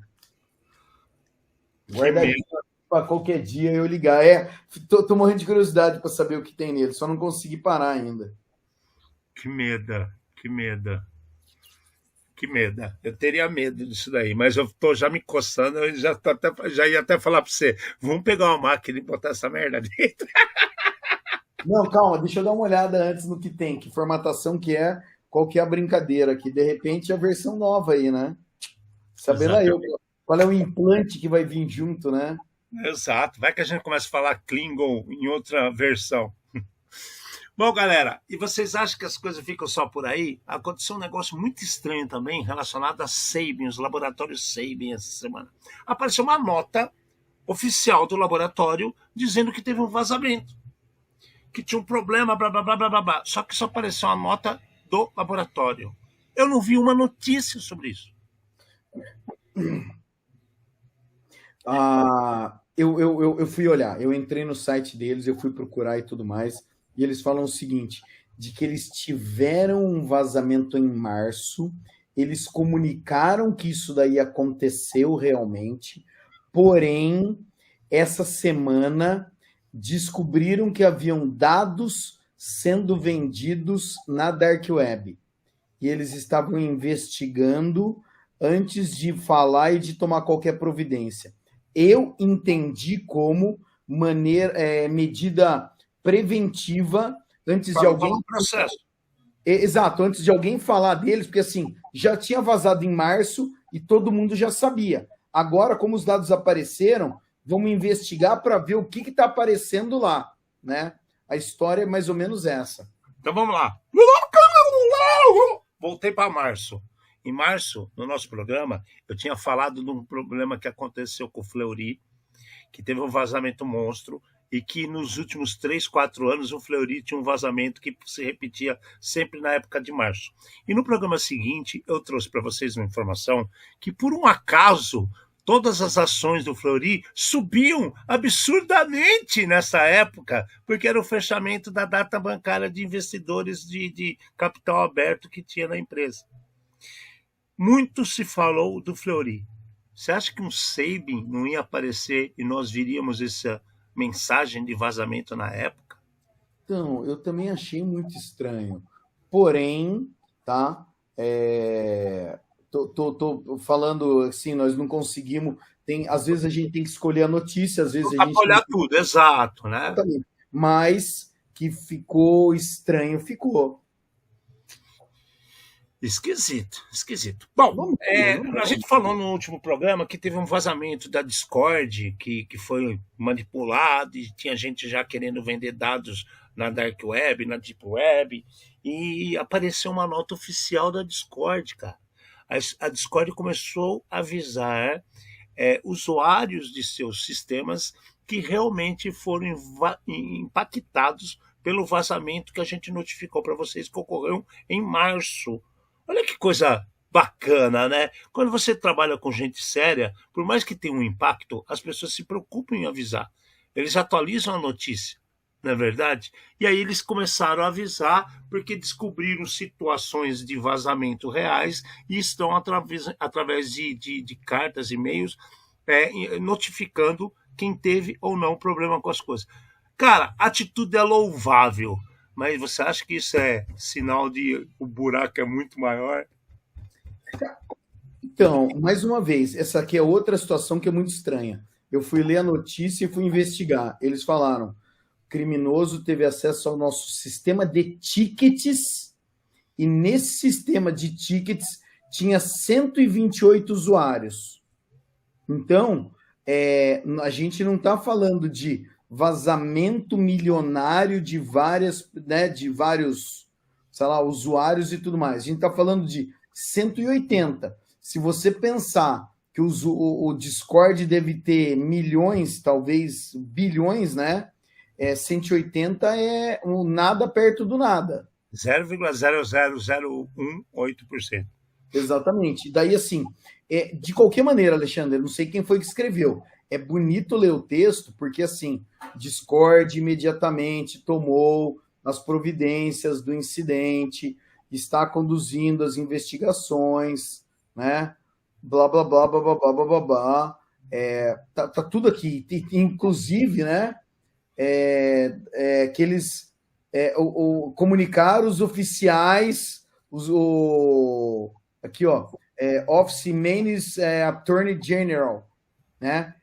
S3: Guardadinho para qualquer dia eu ligar. Tô morrendo de curiosidade para saber o que tem nele, só não consegui parar ainda.
S2: Que medo, que medo. Que medo. Eu teria medo disso daí, mas eu tô já me coçando, eu já ia até falar para você, vamos pegar uma máquina e botar essa merda dentro.
S3: Não, calma, deixa eu dar uma olhada antes no que tem, que formatação que é, qual que é a brincadeira aqui. De repente, a versão nova aí, né? Sabendo aí qual é o implante que vai vir junto, né?
S2: Exato. Vai que a gente começa a falar Klingon em outra versão. Bom, galera, e vocês acham que as coisas ficam só por aí? Aconteceu um negócio muito estranho também relacionado a Sabin, os laboratórios Sabin essa semana. Apareceu uma nota oficial do laboratório dizendo que teve um vazamento, que tinha um problema, blá, blá, blá, blá, blá, blá. Só que só apareceu a nota do laboratório. Eu não vi uma notícia sobre isso.
S3: Eu fui olhar, eu entrei no site deles, eu fui procurar e tudo mais, e eles falam o seguinte, de que eles tiveram um vazamento em março, eles comunicaram que isso daí aconteceu realmente, porém, essa semana descobriram que haviam dados sendo vendidos na Dark Web. E eles estavam investigando antes de falar e de tomar qualquer providência. Eu entendi como medida preventiva antes de alguém...
S2: processo.
S3: Exato, antes de alguém falar deles, porque assim, já tinha vazado em março e todo mundo já sabia. Agora, como os dados apareceram, vamos investigar para ver o que está aparecendo lá, né? A história é mais ou menos essa.
S2: Então vamos lá. Voltei para março. Em março, no nosso programa, eu tinha falado de um problema que aconteceu com o Fleury, que teve um vazamento monstro, e que nos últimos 3, 4 anos o Fleury tinha um vazamento que se repetia sempre na época de março. E no programa seguinte, eu trouxe para vocês uma informação que, por um acaso, todas as ações do Fleury subiam absurdamente nessa época, porque era o fechamento da data bancária de investidores de capital aberto que tinha na empresa. Muito se falou do Fleury. Você acha que um Sabin não ia aparecer e nós viríamos essa mensagem de vazamento na época?
S3: Então, eu também achei muito estranho. Porém, tá? Tô falando assim, nós não conseguimos. Às vezes a gente tem que escolher a notícia, às vezes a gente.
S2: Olhar tudo, exato, né?
S3: Mas que ficou estranho, ficou.
S2: Esquisito. Bom, a gente falou no último programa que teve um vazamento da Discord que foi manipulado e tinha gente já querendo vender dados na Dark Web, na Deep Web, e apareceu uma nota oficial da Discord, cara. A Discord começou a avisar usuários de seus sistemas que realmente foram impactados pelo vazamento que a gente notificou para vocês que ocorreu em março. Olha que coisa bacana, né? Quando você trabalha com gente séria, por mais que tenha um impacto, as pessoas se preocupam em avisar. Eles atualizam a notícia, não é verdade? E aí eles começaram a avisar porque descobriram situações de vazamento reais e estão, através de cartas, e-mails, notificando quem teve ou não problema com as coisas. Cara, a atitude é louvável. Mas você acha que isso é sinal de o buraco é muito maior?
S3: Então, mais uma vez, essa aqui é outra situação que é muito estranha. Eu fui ler a notícia e fui investigar. Eles falaram, o criminoso teve acesso ao nosso sistema de tickets e nesse sistema de tickets tinha 128 usuários. Então, a gente não está falando de vazamento milionário de vários, sei lá, usuários e tudo mais. A gente está falando de 180. Se você pensar que o Discord deve ter milhões, talvez bilhões, né? 180 é nada perto do nada.
S2: 0,00018%.
S3: Exatamente. Daí, assim, de qualquer maneira, Alexandre, eu não sei quem foi que escreveu. É bonito ler o texto, porque, assim, Discord imediatamente tomou as providências do incidente, está conduzindo as investigações, né? Blá, blá, blá, blá, blá, blá, blá, blá, blá. Tá tudo aqui. Inclusive, né? Que eles comunicaram os oficiais, aqui, ó, Office Mains Attorney General, né?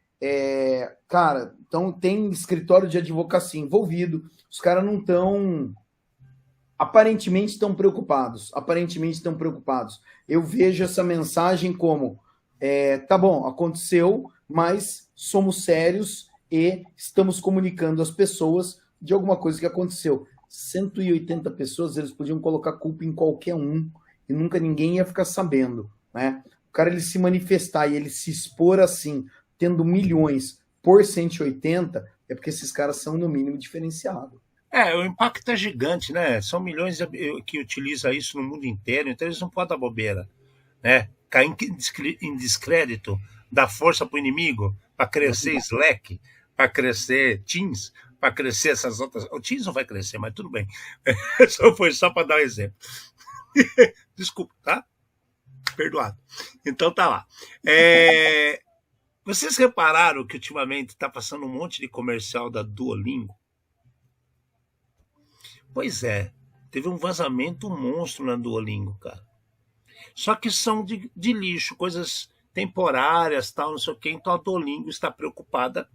S3: Cara, então tem escritório de advocacia envolvido, os caras não estão, aparentemente estão preocupados, Eu vejo essa mensagem como, tá bom, aconteceu, mas somos sérios e estamos comunicando às pessoas de alguma coisa que aconteceu. 180 pessoas, eles podiam colocar culpa em qualquer um e nunca ninguém ia ficar sabendo, né? O cara, ele se manifestar e ele se expor assim, tendo milhões por 180, é porque esses caras são, no mínimo, diferenciados.
S2: O impacto é gigante, né? São milhões que utilizam isso no mundo inteiro, então eles não podem dar bobeira, né? Cair em descrédito, dar força para o inimigo, para crescer Slack, para crescer Teams, para crescer essas outras... O Teams não vai crescer, mas tudo bem. Foi só para dar um exemplo. Desculpa, tá? Perdoado. Então tá lá. Vocês repararam que ultimamente está passando um monte de comercial da Duolingo? Pois é, teve um vazamento monstro na Duolingo, cara. Só que são de lixo, coisas temporárias, tal, não sei o quê. Então a Duolingo está preocupada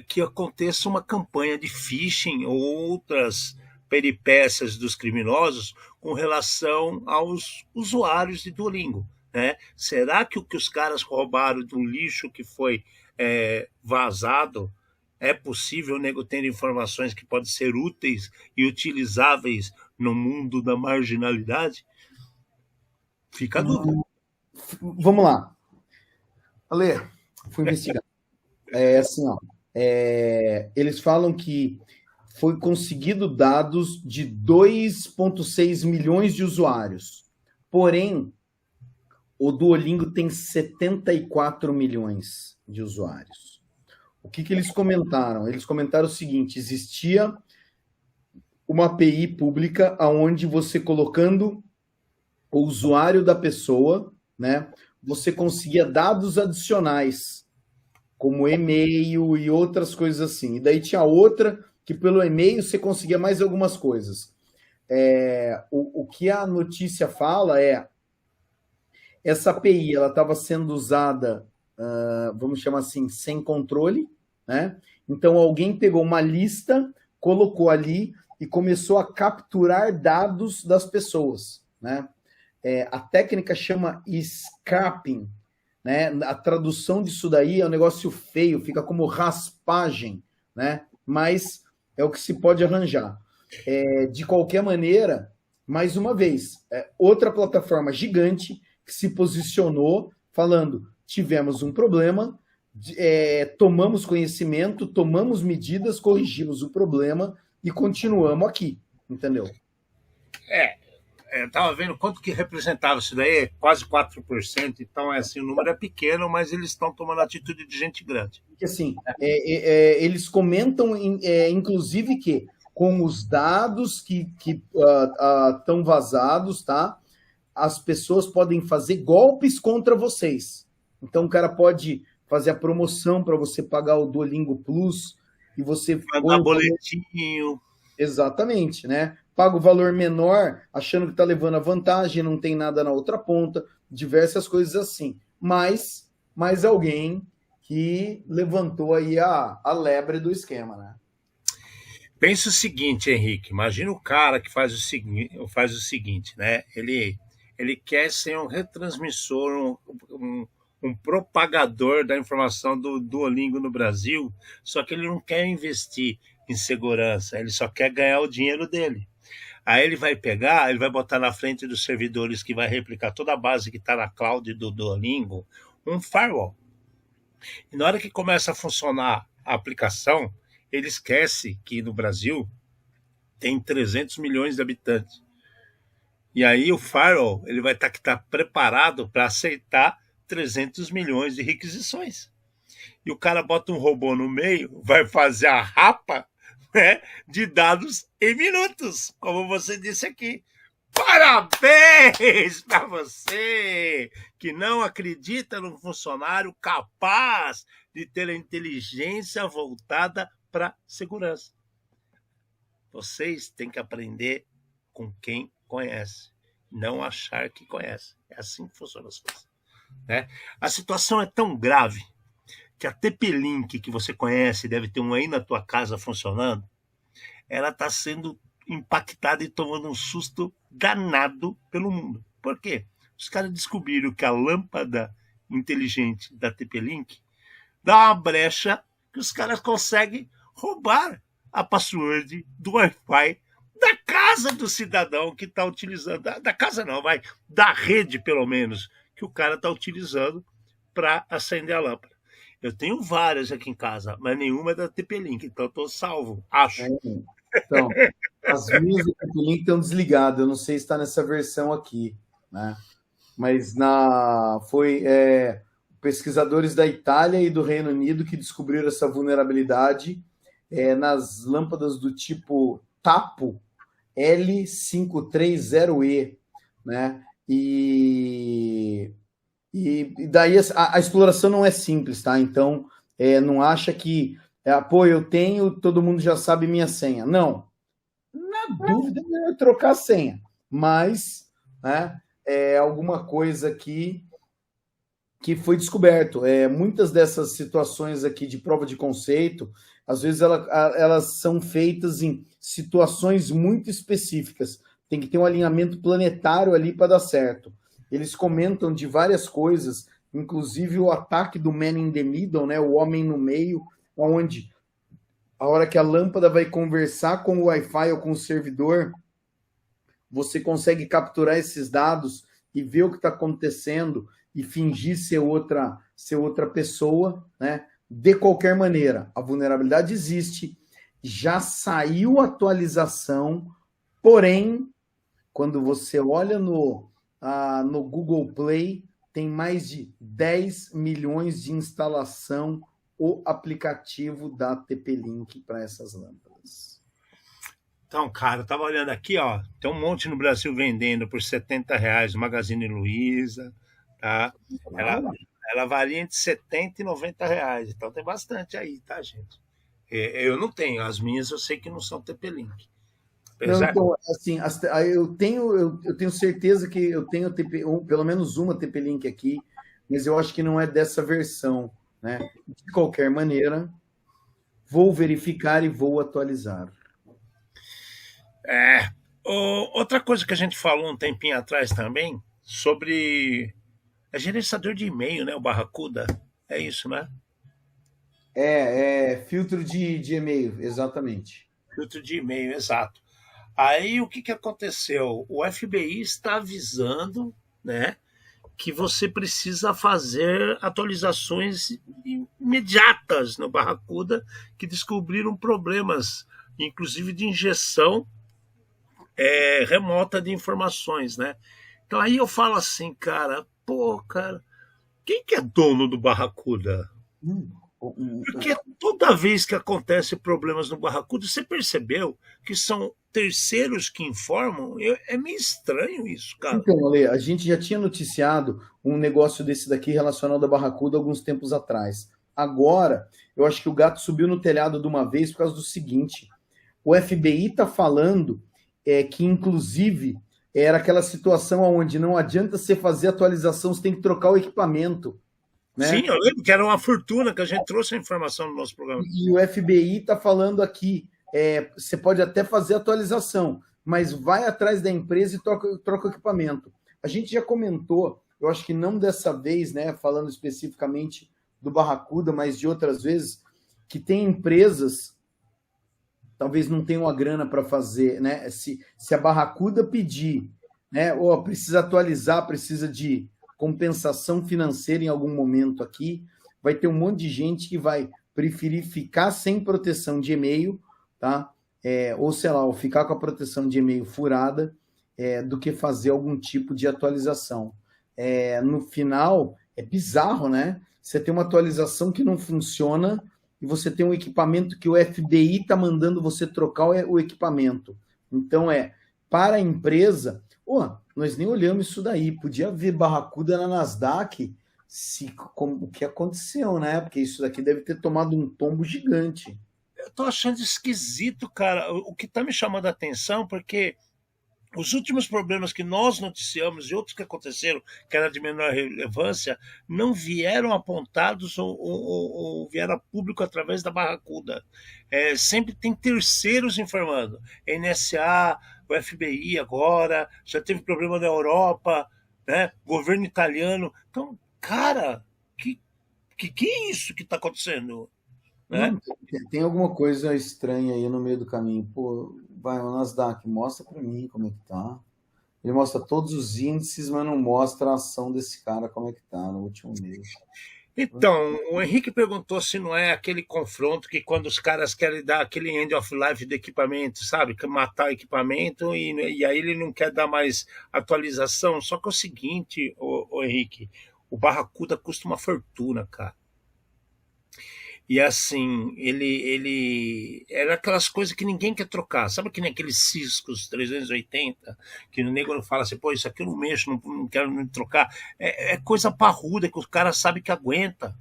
S2: que aconteça uma campanha de phishing ou outras peripécias dos criminosos com relação aos usuários de Duolingo, né? Será que o que os caras roubaram do lixo que foi vazado é possível, o nego ter informações que podem ser úteis e utilizáveis no mundo da marginalidade? Fica a dúvida.
S3: Vamos lá. Ale, fui investigar. Assim, ó, eles falam que foi conseguido dados de 2,6 milhões de usuários. Porém, o Duolingo tem 74 milhões de usuários. O que eles comentaram? Eles comentaram o seguinte: existia uma API pública onde você, colocando o usuário da pessoa, né, você conseguia dados adicionais, como e-mail e outras coisas assim. E daí tinha outra que pelo e-mail você conseguia mais algumas coisas. O que a notícia fala essa API ela estava sendo usada, vamos chamar assim, sem controle, né? Então alguém pegou uma lista, colocou ali e começou a capturar dados das pessoas, né? A técnica chama scrapping, né? A tradução disso daí é um negócio feio, fica como raspagem, né? Mas é o que se pode arranjar. De qualquer maneira, mais uma vez, outra plataforma gigante que se posicionou falando: tivemos um problema, tomamos conhecimento, tomamos medidas, corrigimos o problema e continuamos aqui, entendeu?
S2: Eu estava vendo quanto que representava isso daí, quase 4%, então assim, o número é pequeno, mas eles estão tomando atitude de gente grande.
S3: Porque assim, eles comentam, inclusive, que com os dados que estão vazados, tá? As pessoas podem fazer golpes contra vocês. Então o cara pode fazer a promoção para você pagar o Duolingo Plus e você
S2: mandar boletinho.
S3: Exatamente, né? Paga o valor menor, achando que está levando a vantagem, não tem nada na outra ponta, diversas coisas assim. Mas alguém que levantou aí a lebre do esquema, né?
S2: Pensa o seguinte, Henrique, imagina o cara que faz o seguinte, né? Ele quer ser um retransmissor, um propagador da informação do Duolingo no Brasil, só que ele não quer investir em segurança, ele só quer ganhar o dinheiro dele. Aí ele vai botar na frente dos servidores que vai replicar toda a base que está na cloud do Duolingo, um firewall. E na hora que começa a funcionar a aplicação, ele esquece que no Brasil tem 300 milhões de habitantes. E aí o firewall ele vai ter que estar preparado para aceitar 300 milhões de requisições. E o cara bota um robô no meio, vai fazer a rapa, né, de dados em minutos, como você disse aqui. Parabéns para você que não acredita num funcionário capaz de ter a inteligência voltada para segurança. Vocês têm que aprender com quem conhece, não achar que conhece. É assim que funcionam as coisas, né? A situação é tão grave que a TP-Link que você conhece, deve ter um aí na tua casa funcionando, ela está sendo impactada e tomando um susto danado pelo mundo. Por quê? Os caras descobriram que a lâmpada inteligente da TP-Link dá uma brecha que os caras conseguem roubar a password do Wi-Fi da casa do cidadão que está utilizando, da casa não, da rede pelo menos, que o cara está utilizando para acender a lâmpada. Eu tenho várias aqui em casa, mas nenhuma é da TP-Link, então eu estou salvo, acho.
S3: Então, as minhas do TP-Link estão desligadas, eu não sei se está nessa versão aqui, né? Mas foi pesquisadores da Itália e do Reino Unido que descobriram essa vulnerabilidade nas lâmpadas do tipo TAPO L530E, né? E daí a exploração não é simples, tá? Então, não acha que, eu tenho, todo mundo já sabe minha senha. Não. Na dúvida, é trocar a senha. Mas, né, é alguma coisa que foi descoberto. Muitas dessas situações aqui de prova de conceito, às vezes elas são feitas em situações muito específicas. Tem que ter um alinhamento planetário ali para dar certo. Eles comentam de várias coisas, inclusive o ataque do man in the middle, né, o homem no meio, onde a hora que a lâmpada vai conversar com o Wi-Fi ou com o servidor, você consegue capturar esses dados e ver o que está acontecendo e fingir ser outra pessoa, né? De qualquer maneira, a vulnerabilidade existe, já saiu atualização, porém, quando você olha no Google Play, tem mais de 10 milhões de instalação o aplicativo da TP-Link para essas lâmpadas.
S2: Então, cara, eu tava olhando aqui, ó, tem um monte no Brasil vendendo por R$70, Magazine Luiza, tá? Ela varia entre R$70 e R$90, então tem bastante aí, tá, gente? Eu não tenho, as minhas eu sei que não são TP-Link.
S3: Não, então, assim, eu tenho certeza que eu tenho pelo menos uma TP-Link aqui, mas eu acho que não é dessa versão, né? De qualquer maneira, vou verificar e vou atualizar.
S2: Outra coisa que a gente falou um tempinho atrás também, sobre gerenciador de e-mail, né? O Barracuda, é isso, né?
S3: Filtro de e-mail, exatamente.
S2: Filtro de e-mail, exato. Aí o que aconteceu? O FBI está avisando, né, que você precisa fazer atualizações imediatas no Barracuda, que descobriram problemas, inclusive de injeção remota de informações, né? Então aí eu falo assim, cara, quem que é dono do Barracuda? Porque toda vez que acontece problemas no Barracuda, você percebeu que são terceiros que informam? É meio estranho isso, cara.
S3: Então, Ale, a gente já tinha noticiado um negócio desse daqui relacionado à Barracuda alguns tempos atrás. Agora, eu acho que o gato subiu no telhado de uma vez por causa do seguinte: o FBI está falando que, inclusive, era aquela situação onde não adianta você fazer atualização, você tem que trocar o equipamento. né?
S2: Sim, eu lembro que era uma fortuna que a gente trouxe a informação no nosso programa.
S3: E o FBI está falando aqui, você pode até fazer atualização, mas vai atrás da empresa e troca o equipamento. A gente já comentou, eu acho que não dessa vez, né, falando especificamente do Barracuda, mas de outras vezes, que tem empresas, talvez não tenham a grana para fazer, né? Se a Barracuda pedir, né, ou precisa atualizar, precisa de compensação financeira em algum momento aqui, vai ter um monte de gente que vai preferir ficar sem proteção de e-mail, tá? Ou sei lá, ou ficar com a proteção de e-mail furada, do que fazer algum tipo de atualização. No final, é bizarro, né? Você tem uma atualização que não funciona e você tem um equipamento que o FBI está mandando você trocar o equipamento. Então, para a empresa, nós nem olhamos isso daí, podia ver Barracuda na Nasdaq, o que aconteceu, né? Porque isso daqui deve ter tomado um tombo gigante.
S2: Eu tô achando esquisito, cara. O que tá me chamando a atenção, porque os últimos problemas que nós noticiamos e outros que aconteceram, que era de menor relevância, não vieram apontados ou vieram a público através da Barracuda. Sempre tem terceiros informando. NSA, o FBI agora, já teve problema na Europa, né? Governo italiano. Então, cara, que é isso que está acontecendo? Né?
S3: Não, tem alguma coisa estranha aí no meio do caminho. Pô, vai, o Nasdaq, mostra para mim como é que tá. Ele mostra todos os índices, mas não mostra a ação desse cara, como é que tá no último mês.
S2: Então, o Henrique perguntou se não é aquele confronto que quando os caras querem dar aquele end of life do equipamento, sabe? Matar o equipamento e aí ele não quer dar mais atualização. Só que é o seguinte, o Henrique, o Barracuda custa uma fortuna, cara. E assim, ele era aquelas coisas que ninguém quer trocar. Sabe que nem aqueles Ciscos 380, que o nego fala assim, pô, isso aqui eu não mexo, não quero me trocar. É coisa parruda que o cara sabe que aguenta,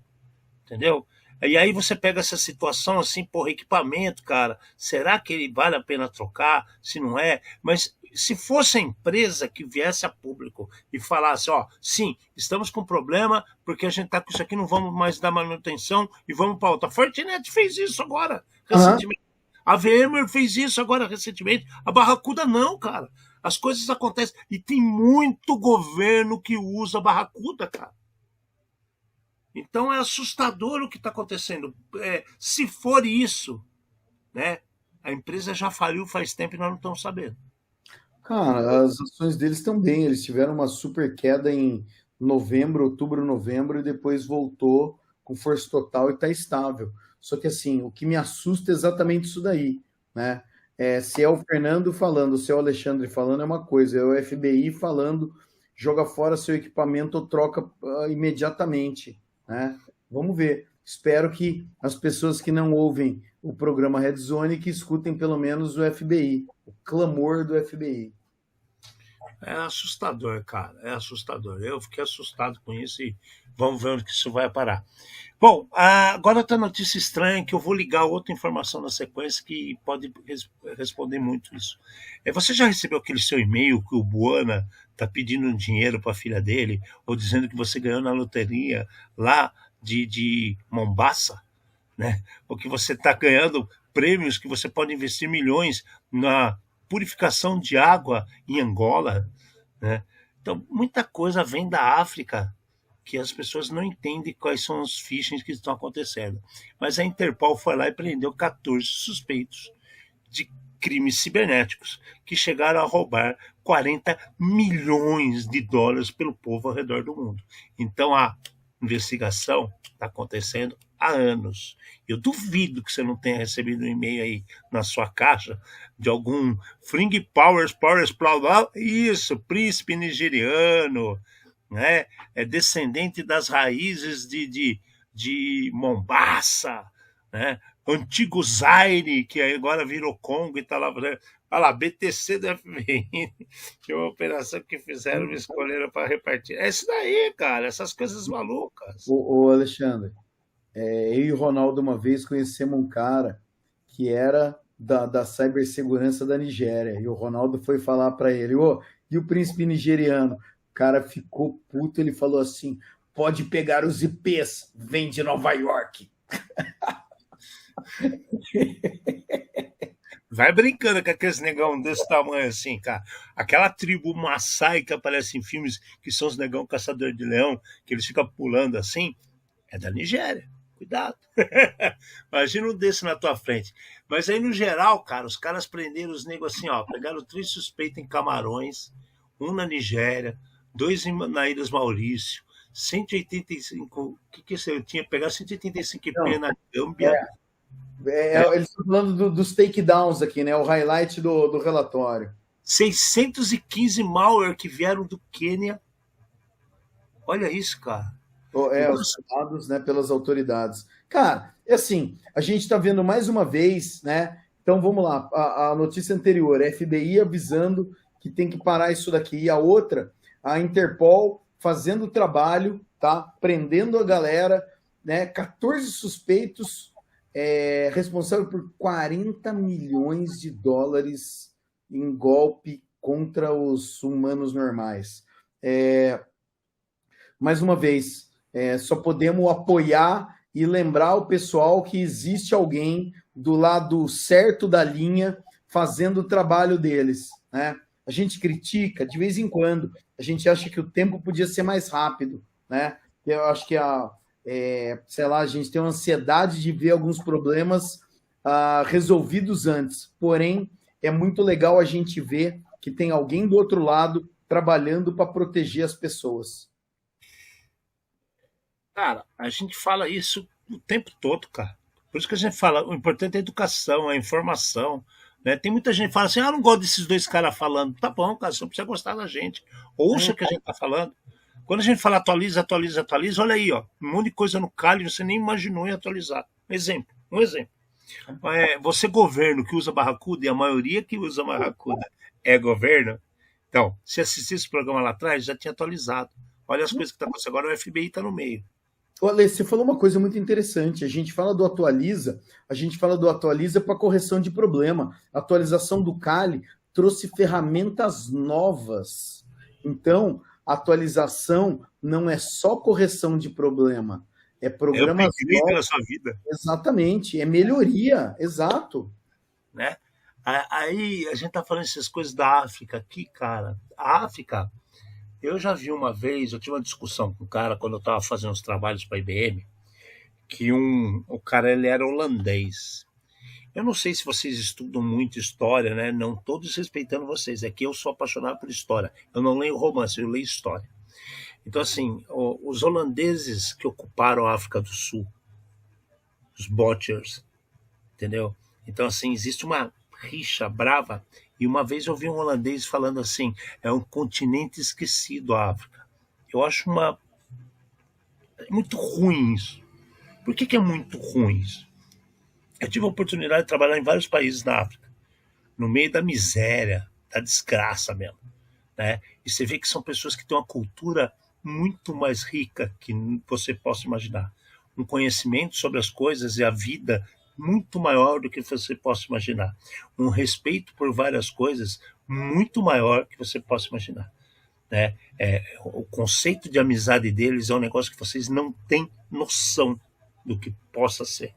S2: entendeu? E aí você pega essa situação assim, porra, equipamento, cara, será que ele vale a pena trocar? Se não é, mas se fosse a empresa que viesse a público e falasse, sim, estamos com problema porque a gente está com isso aqui, não vamos mais dar manutenção e vamos para outra. A Fortinet fez isso agora, recentemente. A VMware fez isso agora, recentemente. A Barracuda não, cara. As coisas acontecem. E tem muito governo que usa Barracuda, cara. Então é assustador o que está acontecendo. Se for isso, né, a empresa já faliu faz tempo e nós não estamos sabendo.
S3: Cara, as ações deles estão bem. Eles tiveram uma super queda em outubro, novembro, e depois voltou com força total e está estável. Só que assim, o que me assusta é exatamente isso daí, né? Se é o Fernando falando, se é o Alexandre falando, é uma coisa. É o FBI falando, joga fora seu equipamento ou troca imediatamente, né? Vamos ver. Espero que as pessoas que não ouvem o programa Red Zone que escutem pelo menos o FBI, o clamor do FBI.
S2: É assustador, cara, é assustador. Eu fiquei assustado com isso e vamos ver onde que isso vai parar. Bom, agora tem notícia estranha que eu vou ligar outra informação na sequência que pode responder muito isso. Você já recebeu aquele seu e-mail que o Buana está pedindo dinheiro para a filha dele ou dizendo que você ganhou na loteria lá de Mombasa, né? Ou que você está ganhando prêmios que você pode investir milhões na purificação de água em Angola, né? Então, muita coisa vem da África que as pessoas não entendem quais são os phishing que estão acontecendo. Mas a Interpol foi lá e prendeu 14 suspeitos de crimes cibernéticos que chegaram a roubar 40 milhões de dólares pelo povo ao redor do mundo. Então, a investigação está acontecendo há anos. Eu duvido que você não tenha recebido um e-mail aí na sua caixa de algum Fring Powers, isso, príncipe nigeriano, né? É descendente das raízes de Mombasa, né? Antigo Zaire, que agora virou Congo e está lá. Olha lá, BTC do FBI, que é uma operação que fizeram, me escolheram para repartir. É isso daí, cara, essas coisas malucas.
S3: Ô Alexandre, eu e o Ronaldo uma vez conhecemos um cara que era da cibersegurança da Nigéria, e o Ronaldo foi falar para ele, e o príncipe nigeriano? O cara ficou puto, ele falou assim, pode pegar os IPs, vem de Nova York.
S2: Vai brincando com aqueles negão desse tamanho assim, cara. Aquela tribo Maasai que aparece em filmes, que são os negão caçador de leão, que eles ficam pulando assim, é da Nigéria. Cuidado. Imagina um desse na tua frente. Mas aí, no geral, cara, os caras prenderam os negros assim, ó. Pegaram 3 suspeitos em Camarões, um na Nigéria, 2 na Ilhas Maurício, 185. O que isso? Eu tinha pegado 185 IP na Gâmbia.
S3: Eles estão falando dos takedowns aqui, né? O highlight do relatório.
S2: 615 malware que vieram do Quênia. Olha isso, cara.
S3: Os dados, né, pelas autoridades. Cara, é assim, a gente está vendo mais uma vez, né? Então vamos lá, a notícia anterior, a FBI avisando que tem que parar isso daqui. E a outra, a Interpol fazendo o trabalho, tá? Prendendo a galera, né? 14 suspeitos responsáveis por 40 milhões de dólares em golpe contra os humanos normais. Mais uma vez, só podemos apoiar e lembrar o pessoal que existe alguém do lado certo da linha fazendo o trabalho deles, né? A gente critica de vez em quando, a gente acha que o tempo podia ser mais rápido, né? Eu acho que sei lá, a gente tem uma ansiedade de ver alguns problemas resolvidos antes, porém é muito legal a gente ver que tem alguém do outro lado trabalhando para proteger as pessoas.
S2: Cara, a gente fala isso o tempo todo, cara. Por isso que a gente fala, o importante é a educação, a informação, né? Tem muita gente que fala assim, não gosto desses 2 caras falando. Tá bom, cara, você não precisa gostar da gente. Ouça o que a gente tá falando. Quando a gente fala atualiza, olha aí, ó, um monte de coisa no calho, você nem imaginou em atualizar. Um exemplo. Você governo que usa Barracuda, e a maioria que usa Barracuda é governo, então, se assistisse esse programa lá atrás, já tinha atualizado. Olha as coisas que tá acontecendo agora, o FBI tá no meio.
S3: Olha, você falou uma coisa muito interessante. A gente fala do atualiza para correção de problema. A atualização do Kali trouxe ferramentas novas. Então, a atualização não é só correção de problema, é programas
S2: novos na sua vida.
S3: Exatamente, é melhoria, exato.
S2: Né? Aí a gente tá falando essas coisas da África aqui, cara. A África, eu já vi uma vez, eu tive uma discussão com um cara quando eu estava fazendo os trabalhos para a IBM, que o cara ele era holandês. Eu não sei se vocês estudam muito história, né? Não estou desrespeitando vocês, é que eu sou apaixonado por história. Eu não leio romance, eu leio história. Então, assim, os holandeses que ocuparam a África do Sul, os Bochers, entendeu? Então, assim, existe uma rixa brava. E uma vez eu vi um holandês falando assim, é um continente esquecido a África. Eu acho muito ruim isso. Por que é muito ruim isso? Eu tive a oportunidade de trabalhar em vários países na África, no meio da miséria, da desgraça mesmo, né? E você vê que são pessoas que têm uma cultura muito mais rica que você possa imaginar. Um conhecimento sobre as coisas e a vida muito maior do que você possa imaginar. Um respeito por várias coisas muito maior que você possa imaginar. Né? O conceito de amizade deles é um negócio que vocês não têm noção do que possa ser.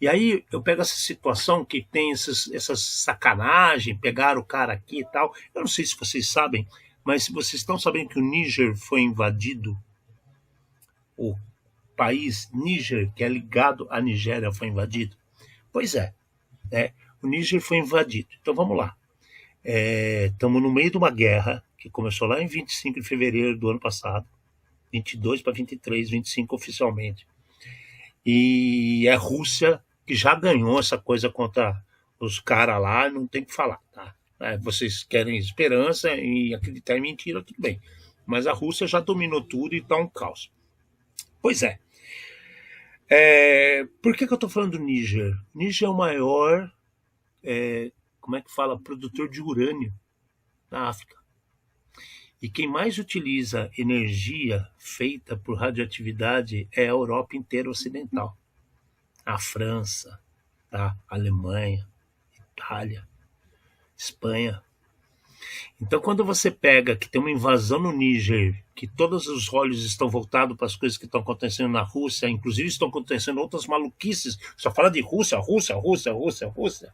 S2: E aí eu pego essa situação que tem essas sacanagem, pegaram o cara aqui e tal. Eu não sei se vocês sabem, mas vocês estão sabendo que o Níger foi invadido? O país Níger, que é ligado à Nigéria, foi invadido? Pois é, né? O Níger foi invadido. Então vamos lá. Estamos no meio de uma guerra que começou lá em 25 de fevereiro do ano passado, 22 para 23, 25 oficialmente. E é a Rússia que já ganhou essa coisa contra os caras lá, não tem o que falar, tá? Vocês querem esperança e acreditar em mentira, tudo bem. Mas a Rússia já dominou tudo e está um caos. Pois é. Por que eu estou falando do Níger? Níger é o maior, como é que fala, produtor de urânio na África. E quem mais utiliza energia feita por radioatividade é a Europa inteira ocidental. A França, tá? A Alemanha, Itália, Espanha. Então, quando você pega que tem uma invasão no Níger, que todos os olhos estão voltados para as coisas que estão acontecendo na Rússia, inclusive estão acontecendo outras maluquices, só fala de Rússia, Rússia, Rússia, Rússia, Rússia,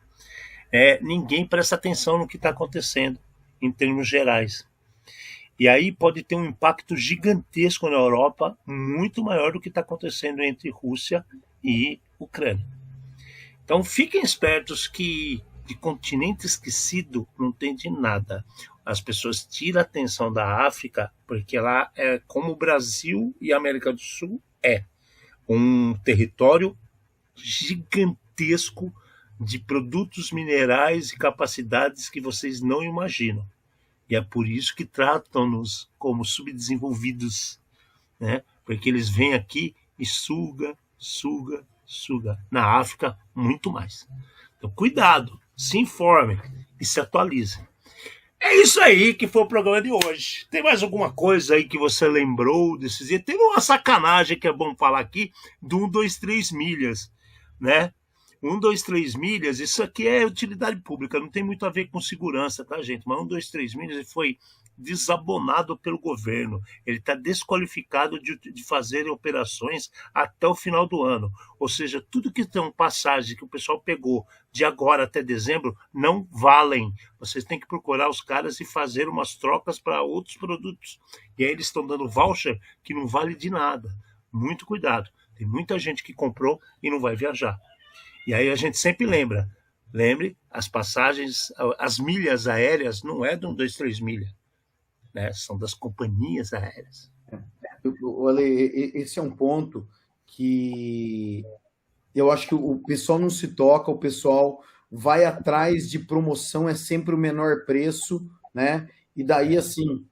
S2: ninguém presta atenção no que está acontecendo em termos gerais. E aí pode ter um impacto gigantesco na Europa, muito maior do que está acontecendo entre Rússia e Ucrânia. Então fiquem espertos que de continente esquecido não tem de nada. As pessoas tiram a atenção da África, porque lá é como o Brasil e a América do Sul um território gigantesco de produtos minerais e capacidades que vocês não imaginam. E é por isso que tratam-nos como subdesenvolvidos, né? Porque eles vêm aqui e suga. Na África, muito mais. Então, cuidado, se informem e se atualizem. É isso aí que foi o programa de hoje. Tem mais alguma coisa aí que você lembrou desses dias? Teve uma sacanagem que é bom falar aqui do 1, 2, 3 milhas, né? 1, 2, 3 milhas, isso aqui é utilidade pública, não tem muito a ver com segurança, tá, gente? Mas 1, 2, 3 milhas ele foi desabonado pelo governo. Ele está desqualificado de fazer operações até o final do ano. Ou seja, tudo que tem passagem que o pessoal pegou de agora até dezembro não valem. Vocês têm que procurar os caras e fazer umas trocas para outros produtos. E aí eles estão dando voucher que não vale de nada. Muito cuidado. Tem muita gente que comprou e não vai viajar. E aí a gente sempre lembre, as passagens, as milhas aéreas não é de 1, 2, 3 milhas, né? São das companhias aéreas.
S3: Olha, esse é um ponto que eu acho que o pessoal não se toca, o pessoal vai atrás de promoção, é sempre o menor preço, né? E daí, assim,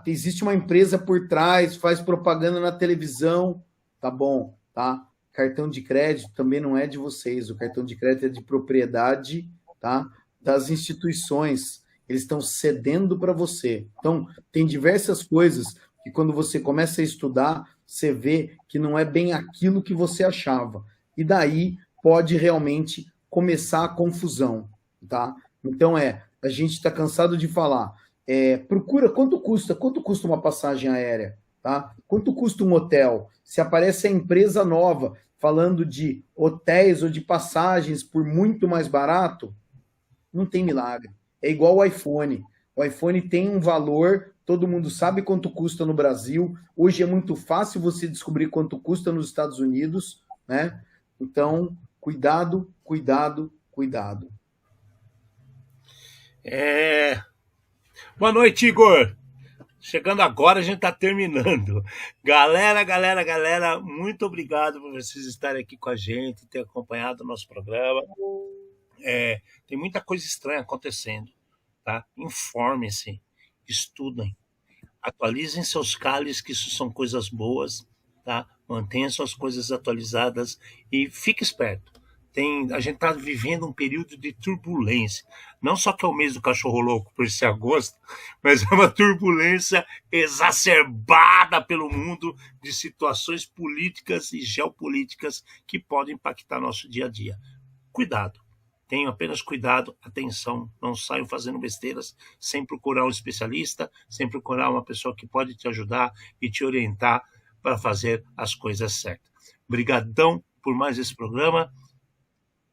S3: existe uma empresa por trás, faz propaganda na televisão, tá bom, tá? Cartão de crédito também não é de vocês, o cartão de crédito é de propriedade, tá? Das instituições, eles estão cedendo para você. Então, tem diversas coisas que quando você começa a estudar, você vê que não é bem aquilo que você achava. E daí pode realmente começar a confusão, tá? Então, a gente está cansado de falar, procura quanto custa uma passagem aérea, tá? Quanto custa um hotel? Se aparece a empresa nova falando de hotéis ou de passagens por muito mais barato, não tem milagre. É igual o iPhone. O iPhone tem um valor, todo mundo sabe quanto custa no Brasil. Hoje é muito fácil você descobrir quanto custa nos Estados Unidos, né? Então, cuidado.
S2: Boa noite, Igor. Chegando agora, a gente está terminando. Galera, muito obrigado por vocês estarem aqui com a gente, ter acompanhado o nosso programa. Tem muita coisa estranha acontecendo, tá? Informem-se, estudem, atualizem seus cálices, que isso são coisas boas, tá? Mantenham suas coisas atualizadas e fique esperto. A gente está vivendo um período de turbulência. Não só que é o mês do cachorro louco, por ser agosto, mas é uma turbulência exacerbada pelo mundo de situações políticas e geopolíticas que podem impactar nosso dia a dia. Cuidado. Tenham apenas cuidado, atenção, não saiam fazendo besteiras sem procurar um especialista, sem procurar uma pessoa que pode te ajudar e te orientar para fazer as coisas certas. Obrigadão por mais esse programa.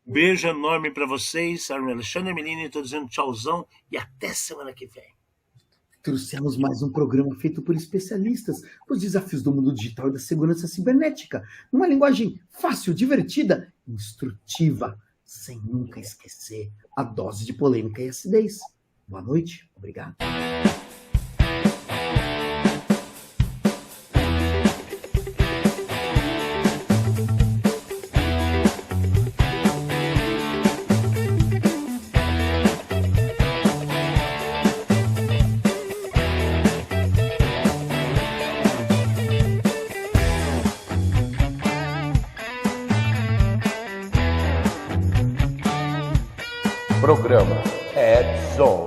S2: Beijo enorme para vocês. Alexandre Melini, estou dizendo tchauzão e até semana que vem.
S3: Trouxemos mais um programa feito por especialistas nos desafios do mundo digital e da segurança cibernética, numa linguagem fácil, divertida, instrutiva, sem nunca esquecer a dose de polêmica e acidez. Boa noite, obrigado.
S1: Programa Ed Zone.